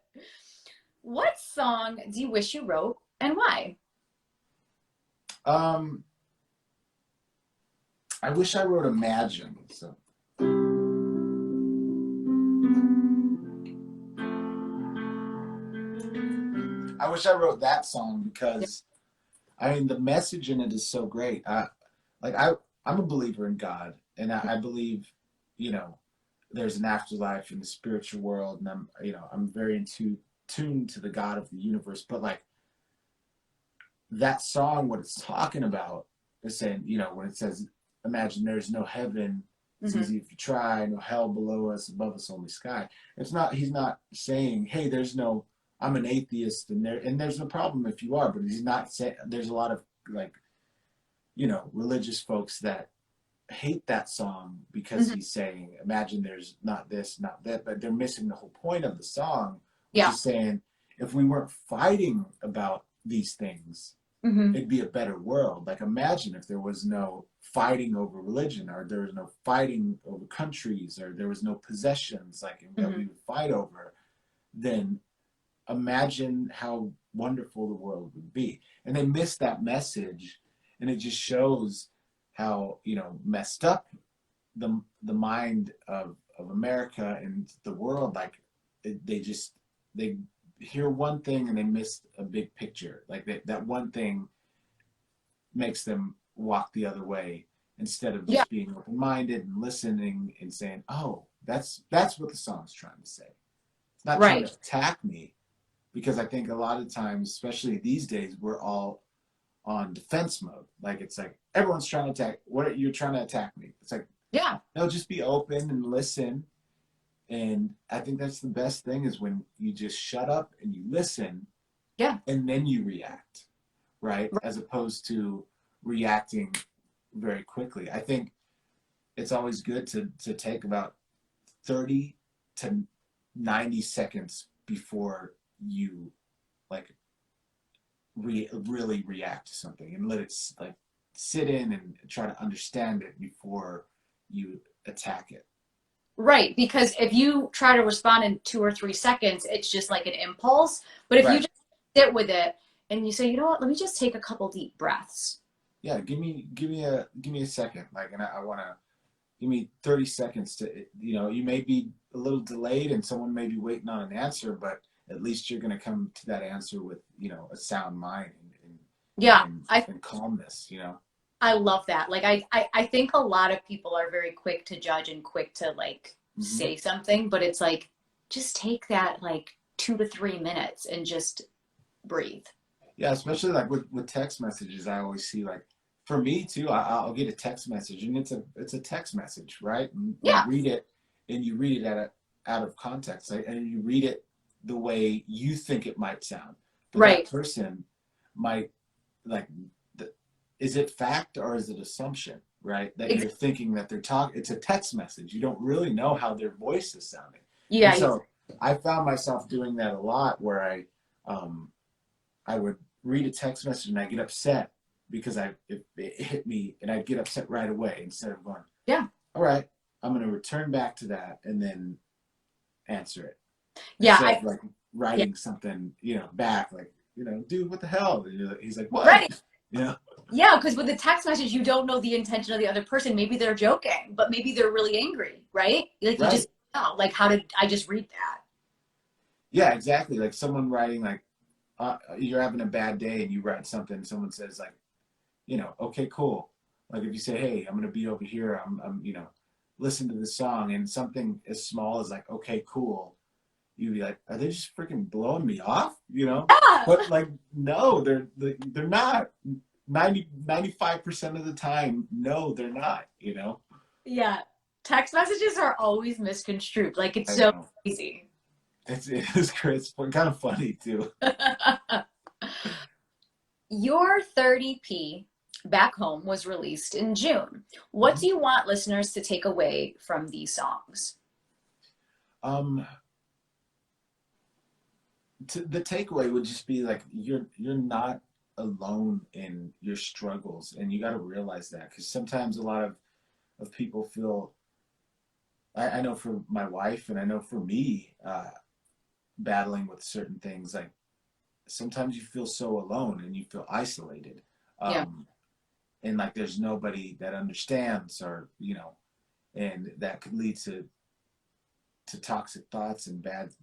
What song do you wish you wrote, and why? I wish I wrote Imagine. So I wish I wrote that song, because I mean the message in it is so great. I'm a believer in God, and I believe, you know, there's an afterlife in the spiritual world, and I'm very tuned to the God of the universe. But like that song, what it's talking about is saying, you know, when it says, imagine there's no heaven, it's easy if you try, no hell below us, above us only sky. He's not saying, hey, I'm an atheist, and there's no problem if you are, but he's not saying, there's a lot of like, you know, religious folks that hate that song because he's saying, imagine there's not this, not that, but they're missing the whole point of the song, which is saying, if we weren't fighting about these things, it'd be a better world. Like imagine if there was no fighting over religion, or there was no fighting over countries, or there was no possessions like that we would fight over, then imagine how wonderful the world would be. And they miss that message, and it just shows how, you know, messed up the mind of America and the world. Like they hear one thing and they miss a big picture. Like that one thing makes them walk the other way, instead of just being open-minded and listening and saying, oh, that's what the song's trying to say. It's not trying to attack me, because I think a lot of times, especially these days, we're all on defense mode. Like it's like everyone's trying to attack. What, you're trying to attack me? It's like, no, just be open and listen. And I think that's the best thing, is when you just shut up and you listen, and then you react, right? As opposed to reacting very quickly. I think it's always good to take about 30 to 90 seconds before you like really react to something, and let it like sit in and try to understand it before you attack it. Right, because if you try to respond in 2 or 3 seconds, it's just like an impulse. But if you just sit with it and you say, you know what, let me just take a couple deep breaths. Yeah, give me a second. Like, and I want to give me 30 seconds to, you know, you may be a little delayed and someone may be waiting on an answer, but at least you're going to come to that answer with, you know, a sound mind and calmness, you know. I love that. Like, I think a lot of people are very quick to judge and quick to like say something, but it's like, just take that like 2 to 3 minutes and just breathe. Yeah, especially like with text messages, I always see, like, for me too, I'll get a text message, and it's a text message, right? And you read it out of context, and you read it the way you think it might sound. But that person might like, is it fact or is it assumption, right? That you're thinking that they're talking, it's a text message. You don't really know how their voice is sounding. Yeah. And so I found myself doing that a lot where I would read a text message and I get upset because it hit me and I'd get upset right away instead of going, yeah, all right, I'm going to return back to that and then answer it. Yeah. Instead of like writing something, back, like, dude, what the hell? And he's like, what? Right. Yeah. Yeah, because with the text message, you don't know the intention of the other person. Maybe they're joking, but maybe they're really angry, right? Like, you Right. just know, like, how did I just read that? Yeah, exactly. Like someone writing like, you're having a bad day and you write something, someone says like, okay, cool. Like if you say, hey, I'm going to be over here, I'm listen to the song, and something as small as like, okay, cool. You'd be like, are they just freaking blowing me off? Yeah. But like, no, they're not. 95% of the time, no, they're not, Yeah. Text messages are always misconstrued. Like, it's I so know. easy. It is great. It's kind of funny too. Your 30p Back Home was released in June. What do you want listeners to take away from these songs? The takeaway would just be like, you're not alone in your struggles, and you got to realize that, because sometimes a lot of people feel, I know for my wife and I know for me, battling with certain things, like sometimes you feel so alone and you feel isolated. Yeah. And like there's nobody that understands, or and that could lead to toxic thoughts and bad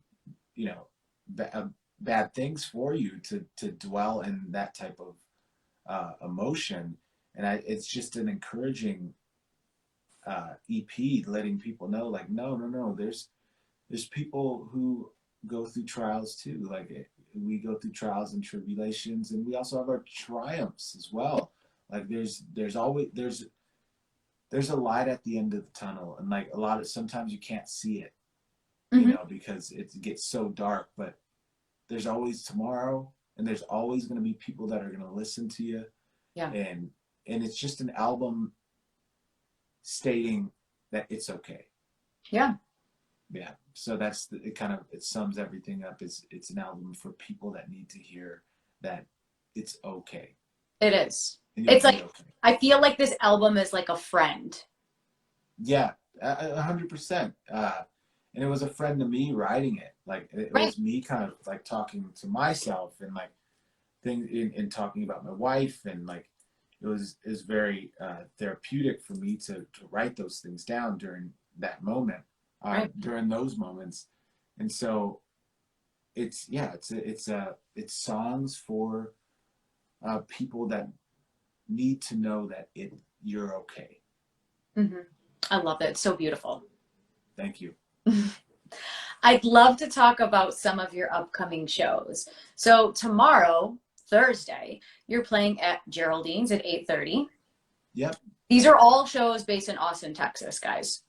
bad things for you to dwell in that type of emotion. And it's just an encouraging EP, letting people know like, no, there's people who go through trials too. Like we go through trials and tribulations, and we also have our triumphs as well. Like there's always there's a light at the end of the tunnel, and like sometimes you can't see it, because it gets so dark, but there's always tomorrow, and there's always going to be people that are going to listen to you. Yeah. And it's just an album stating that it's okay. Yeah. Yeah. So it sums everything up. It's an album for people that need to hear that it's okay. It is. And It's like, okay. I feel like this album is like a friend. Yeah, 100%. And it was a friend to me writing it. Like it was me kind of like talking to myself, and like things in talking about my wife, and like it was very therapeutic for me to write those things down during that moment, during those moments. And so it's songs for people that need to know that you're okay. Mm-hmm. I love it. It's so beautiful. Thank you. I'd love to talk about some of your upcoming shows. So tomorrow, Thursday, you're playing at Geraldine's at 8:30. Yep. These are all shows based in Austin, Texas, guys.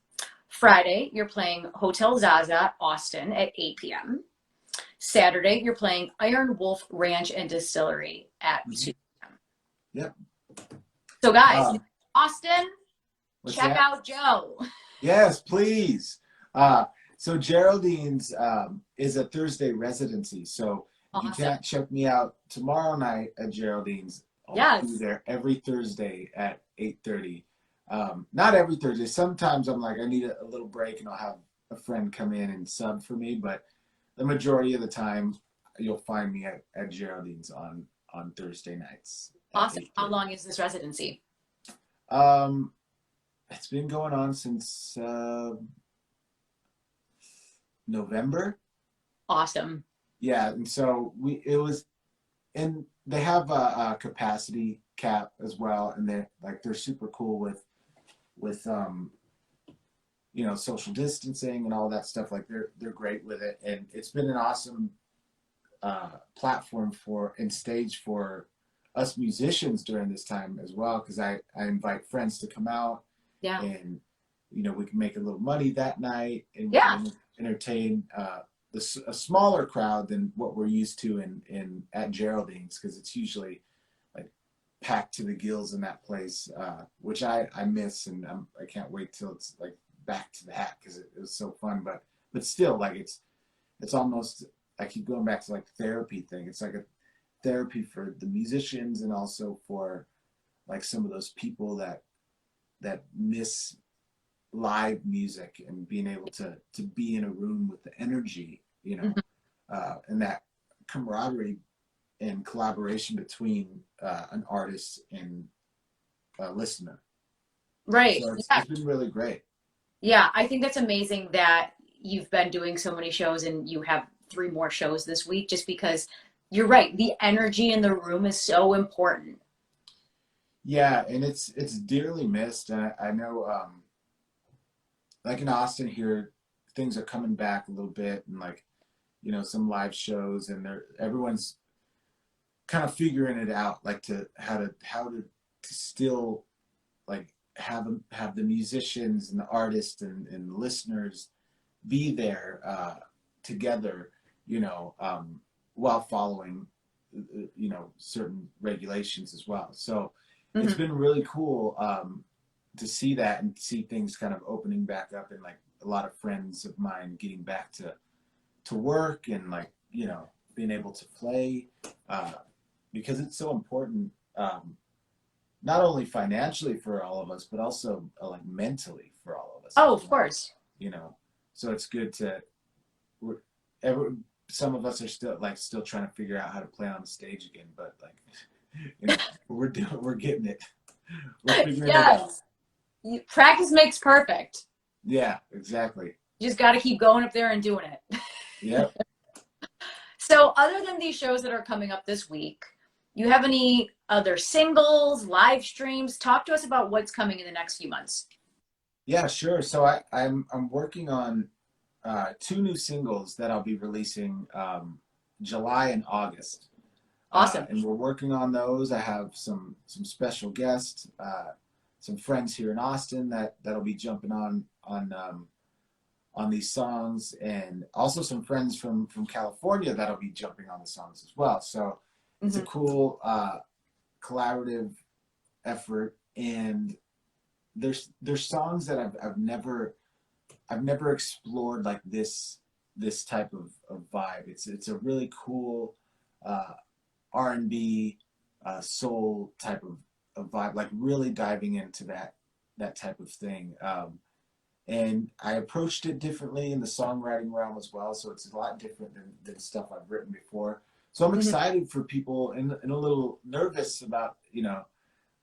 Friday, you're playing Hotel Zaza, Austin at 8 p.m. Saturday, you're playing Iron Wolf Ranch and Distillery at 2 p.m. Yep. So guys, Austin, check that? out Joe. Yes, please. So Geraldine's is a Thursday residency. So if you can't check me out tomorrow night at Geraldine's, I'll be there every Thursday at 8:30. Not every Thursday. Sometimes I'm like, I need a little break, and I'll have a friend come in and sub for me. But the majority of the time, you'll find me at Geraldine's on Thursday nights. Awesome. How long is this residency? It's been going on since November. Awesome. Yeah, and so they have a capacity cap as well, and they're super cool with social distancing and all that stuff. Like they're great with it, and it's been an awesome platform and stage for us musicians during this time as well, because I invite friends to come out. Yeah. And we can make a little money that night, and we can entertain a smaller crowd than what we're used to in at Geraldine's, because it's usually like packed to the gills in that place, which I miss, and I can't wait till it's like back to that, because it was so fun. But still, like it's almost, I keep going back to like therapy thing. It's like a therapy for the musicians, and also for like some of those people that miss live music, and being able to be in a room with the energy, Mhm. and that camaraderie and collaboration between an artist and a listener. Right. So Yeah. it's been really great. Yeah. I think that's amazing that you've been doing so many shows and you have three more shows this week, just because you're right. The energy in the room is so important. Yeah, and it's dearly missed. And I know, like in Austin here, things are coming back a little bit, and like, some live shows, and everyone's kind of figuring it out, like to how to still like have the musicians and the artists and the listeners be there together, while following certain regulations as well. So it's Mhm. been really cool, to see that, and see things kind of opening back up, and like a lot of friends of mine getting back to work, and like being able to play, uh, because it's so important, not only financially for all of us, but also like mentally for all of us Oh, as of well. course. You know, so it's good to. We're, every, some of us are still trying to figure out how to play on the stage again, but like, we're getting it. We're figuring it out. Yes. Practice makes perfect. Yeah, exactly. You just got to keep going up there and doing it. Yep. So, other than these shows that are coming up this week, you have any other singles, live streams? Talk to us about what's coming in the next few months. Yeah, sure. So I'm working on two new singles that I'll be releasing, July and August, Awesome. and we're working on those. I have some special guests, some friends here in Austin that'll be jumping on these songs, and also some friends from California that'll be jumping on the songs as well. So it's a Hmm. cool collaborative effort, and there's songs that I've never explored like this type of vibe. It's a really cool uh, R&B, soul type of vibe, like really diving into that type of thing. And I approached it differently in the songwriting realm as well, so it's a lot different than stuff I've written before. So I'm Hmm. excited for people, and a little nervous about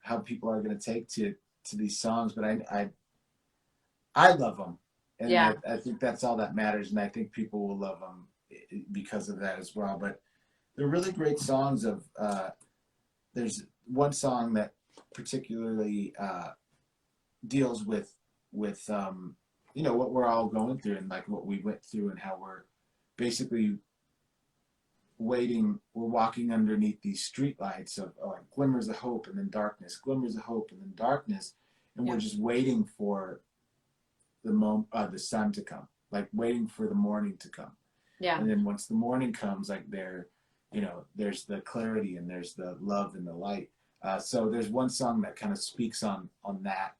how people are going to take to these songs, but I love them, and Yeah. I think that's all that matters, and I think people will love them because of that as well. But they're really great songs. There's one song that particularly deals with what we're all going through, and like what we went through, and how we're basically we're walking underneath these street lights of like glimmers of hope, and then darkness, glimmers of hope, and then darkness, and we're Yeah. just waiting for the sun to come, like waiting for the morning to come. Yeah. And then once the morning comes, like there's the clarity, and there's the love and the light. So there's one song that kind of speaks on that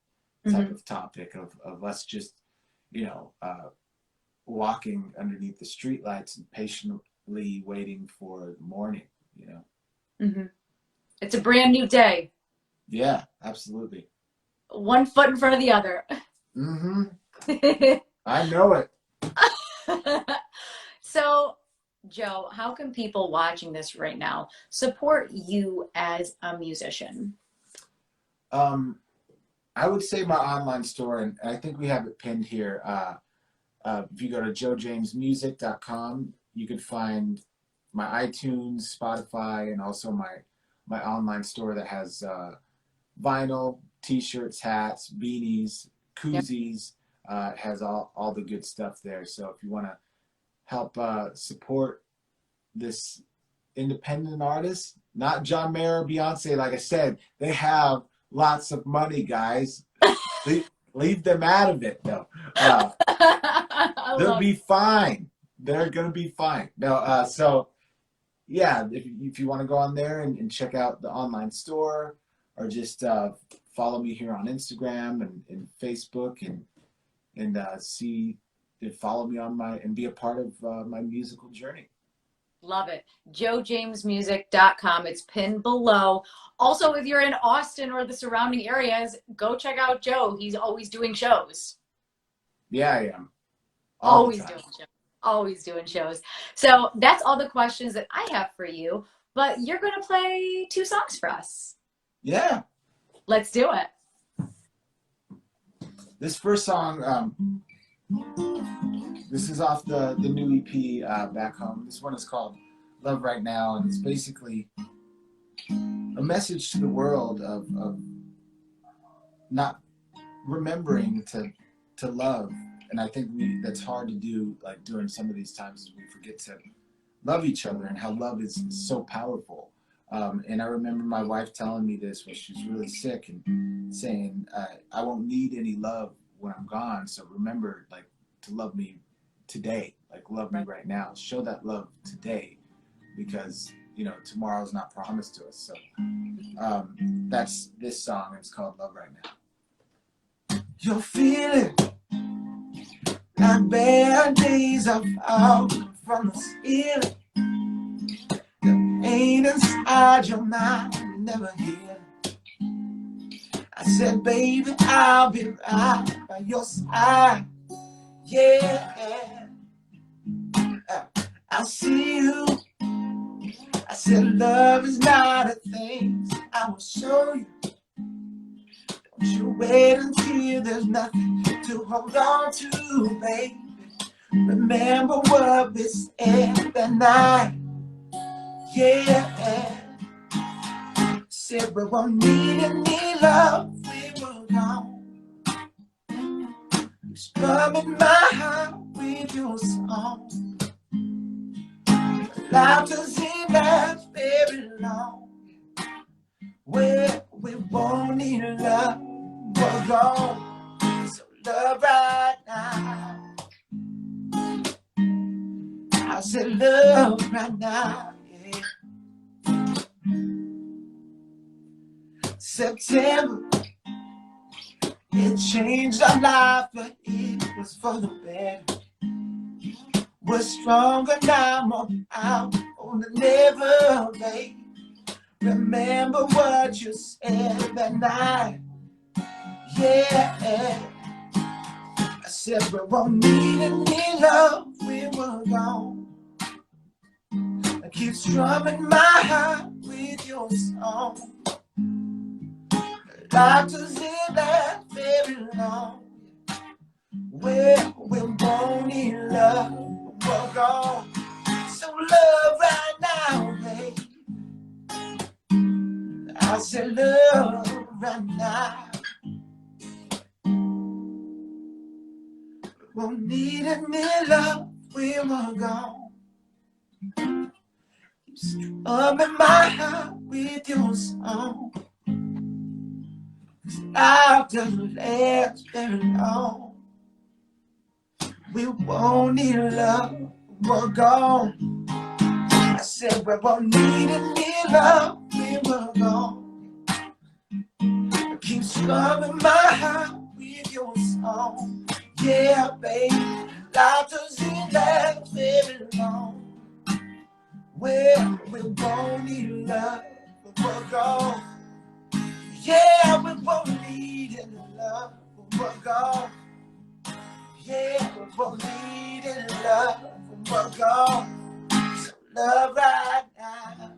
type Hmm. of topic of us just you know uh, walking underneath the streetlights, and patiently waiting for the morning. Hmm. It's a brand new day, Yeah, absolutely. one foot in front of the other. Mm-hmm. I know it. So, Joe, how can people watching this right now support you as a musician? um I would say my online store, and I think we have it pinned here. If you go to joejamesmusic.com, you can find my iTunes, Spotify, and also my online store that has vinyl, t-shirts, hats, beanies, Yeah. koozies. It has all the good stuff there. So if you want to help support this independent artist, not John Mayer or Beyonce, like I said, they have lots of money, guys. Leave them out of it, though. I They'll love be fine. They're gonna be fine. No, so yeah, if you want to go on there and check out the online store, or just follow me here on Instagram and Facebook, and see and follow me on my and be a part of my musical journey. Love it. JoeJamesMusic.com. It's pinned below. Also, if you're in Austin or the surrounding areas, go check out Joe. He's always doing shows. Yeah, I am. All the Always time. doing shows. Always doing shows. So that's all the questions that I have for you. But you're going to play 2 songs for us. Yeah. Let's do it. This first song, this is off the new EP, Back Home. This one is called Love Right Now, and it's basically a message to the world of not remembering to love. And I think that's hard to do, like during some of these times, as we forget to love each other, and how love is so powerful. And I remember my wife telling me this when she was really sick, and saying, I won't need any love when I'm gone, so remember, like, to love me today, like love me right now, show that love today, because tomorrow's not promised to us. So that's this song. It's called Love Right Now. You're feeling like bad days are out from the ceiling. The pain inside your mind never heal. I said, baby, I'll be right by your side. Yeah, I'll see you. I said, love is not a thing. I will show you. Don't you wait until there's nothing to hold on to, baby. Remember what we said that night. Yeah, said we won't need any love. We were gone. Strumming my heart with your song. Life doesn't last very long. Where we won't need love, we're gone. So love right now. I said love right now. Yeah. September, it changed our life, but it was for the better. We're stronger now, more out on the never late. Remember what you said that night. Yeah, I said we won't need any love. We were gone. I keep strumming my heart with your song. Life doesn't last very long. Well, we won't need love. We're gone. So love right now, baby. I said love right now. We won't need any love. We were gone. Keep strumming my heart with your song. Life doesn't last very long. We won't need love, we're gone. I said we won't need any love, we were gone. Keep strumming my heart with your song. Yeah, baby, life doesn't last very long. Well, we won't need love, but we're gone. Yeah, we won't need any love, but we're gone. Yeah, we won't need any love, but we're gone. So love right now.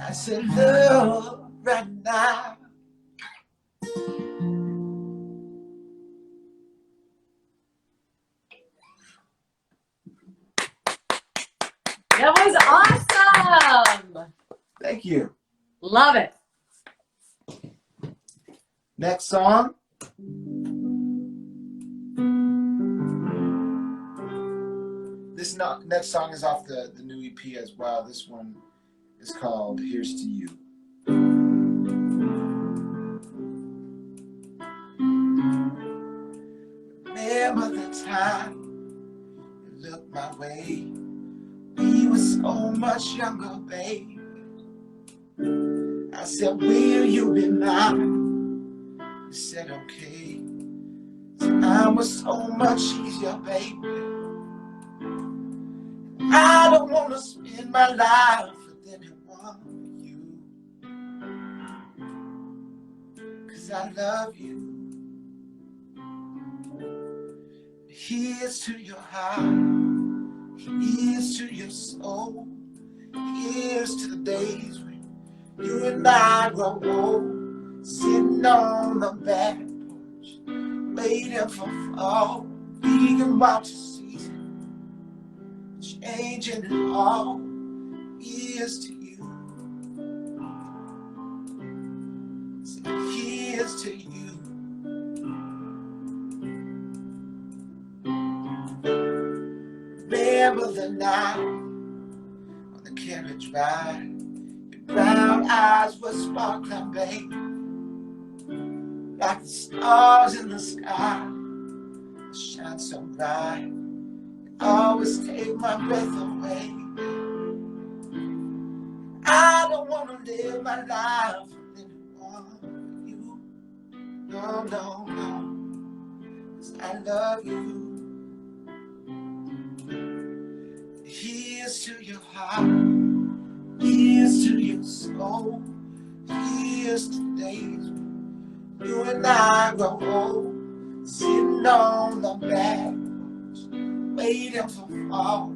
I said love right now. That was awesome. Thank you. Love it. Next song. This next song is off the new EP as well. This one is called Here's to You. Remember the time you looked my way. We were so much younger, babe. I said, will you be mine? You said, okay. Time was so much easier, baby. I don't want to spend my life with anyone but you. 'Cause I love you. Here's to your heart. Here's to your soul. Here's to the days when you and I grow old. Sitting on the back porch, waiting for fall. We can watch the season changing it all. Here's to you. Here's to you. Remember the night on the carriage ride. Your brown eyes were sparkling, babe, like the stars in the sky. They shine so bright, they always take my breath away. I don't want to live my life with anyone but you. No, no, no, 'cause I love you. Here's to your heart, here's to your soul. Here's to days when you and I grow old. Sitting on the back porch, waiting for fall.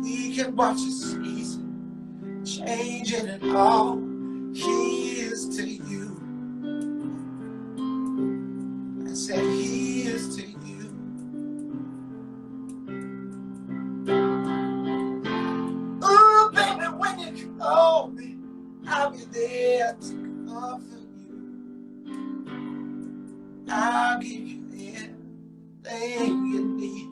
We can watch the season changing it all. Here's to you. I said, here's to you. Ooh, baby, when you call me, I'll be there to comfort you. I'll give you everything you need.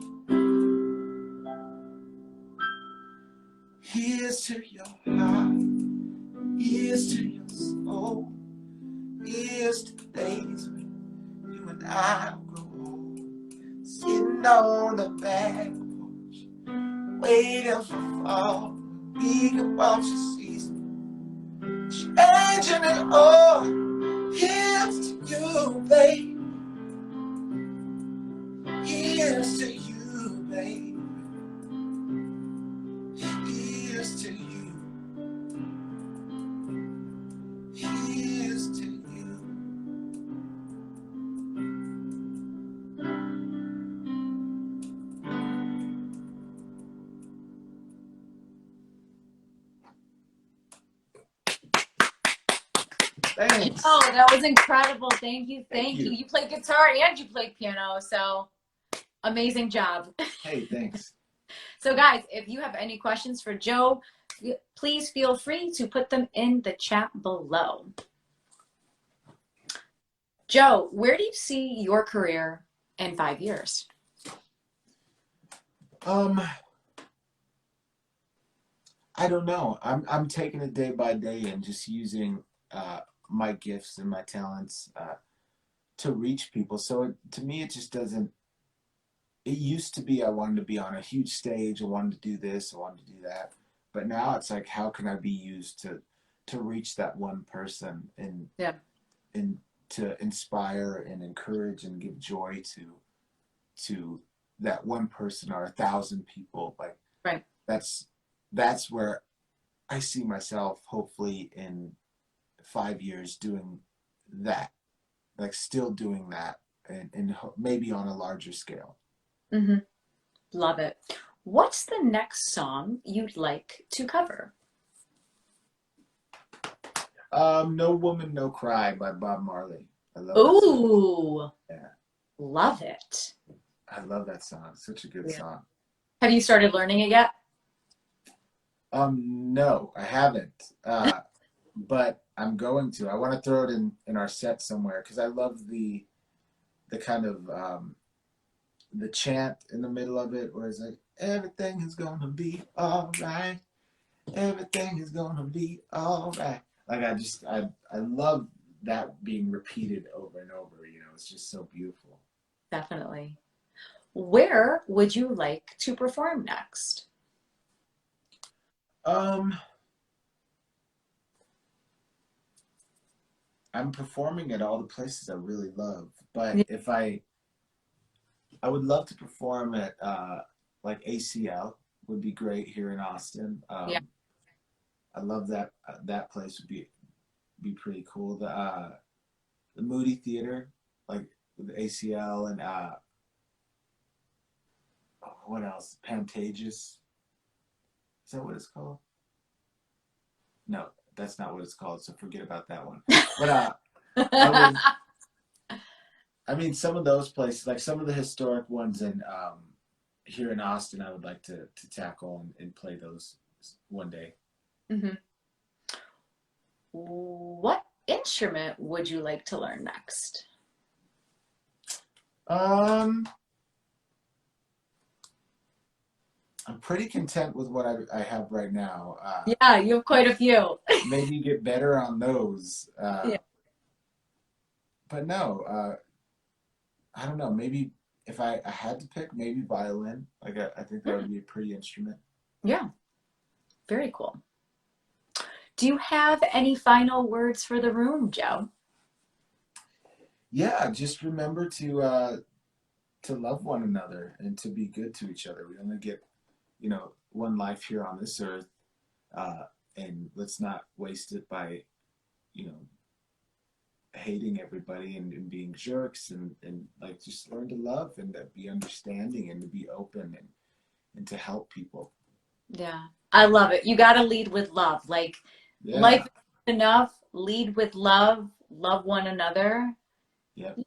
Here's to your heart, here's to your soul. Here's to the days when you and I grow old. Sitting on the back porch, waiting for fall. We can watch the season changing it all. Here's to you, babe. Here's to you, babe. Here's to you. Here's to you. Thanks. Oh, that was incredible. Thank you. Thank you. you. You play guitar and you play piano, so amazing job. Hey, thanks. So guys, if you have any questions for Joe, please feel free to put them in the chat below. Joe, where do you see your career in 5 years? I don't know. I'm taking it day by day and just using my gifts and my talents to reach people. So to me, it just doesn't. It used to be I wanted to be on a huge stage. I wanted to do this. I wanted to do that. But now it's like, how can I be used to reach that one person and to inspire and encourage and give joy to that one person or 1,000 people. Like, right. That's where I see myself hopefully in 5 years doing that, like still doing that, and maybe on a larger scale. Mm-hmm. Love it. What's the next song you'd like to cover? No Woman, No Cry by Bob Marley. I love Ooh. that song. Yeah. Love it. I love that song. It's such a good song. Have you started learning it yet? No, I haven't. But I'm going to. I want to throw it in our set somewhere because I love the kind of the chant in the middle of it where it's like, everything is gonna be all right. Everything is gonna be all right. Like I love that being repeated over and over. You know, it's just so beautiful. Definitely. where would you like to perform next? I'm performing at all the places I really love, but Yeah. if I would love to perform at like ACL would be great here in Austin. Yeah. I love that that place would be pretty cool. The Moody Theater, like with ACL and what else? Pantages. Is that what it's called? No, that's not what it's called. So forget about that one. But I would. I mean, some of those places, like some of the historic ones in here in Austin, I would like to tackle and play those one day. Hmm. What instrument would you like to learn next? Um, I'm pretty content with what I have right now. Yeah, you have quite a few. Maybe get better on those. Yeah. But no, I don't know. Maybe if I had to pick, maybe violin. Like I think that would be a pretty instrument. Yeah, very cool. Do you have any final words for the room, Joe? Yeah, just remember to love one another and to be good to each other. We only get, one life here on this earth, uh, and let's not waste it by, you know, hating everybody and being jerks and like just learn to love and to be understanding and to be open and to help people. Yeah, I love it. You got to lead with love. Like, life Yeah. is enough. Lead with love. Love one another. Yep.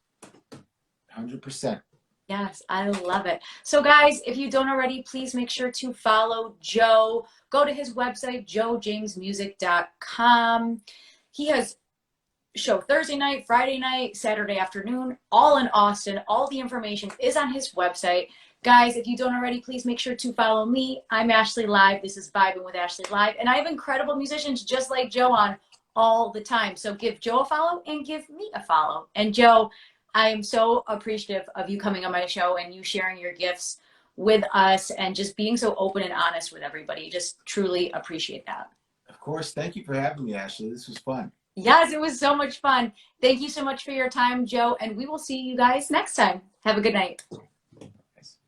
100%. Yes, I love it. So, guys, if you don't already, please make sure to follow Joe. Go to his website, joejamesmusic.com. He has show Thursday night, Friday night, Saturday afternoon, all in Austin. All the information is on his website. Guys, if you don't already, please make sure to follow me. I'm Ashley Live. This is Vibin with Ashley Live. And I have incredible musicians just like Joe on all the time. So give Joe a follow and give me a follow. And Joe, I am so appreciative of you coming on my show and you sharing your gifts with us and just being so open and honest with everybody. Just truly appreciate that. Of course. Thank you for having me, Ashley. This was fun. Yes, it was so much fun. Thank you so much for your time, Joe, and we will see you guys next time. Have a good night. Nice.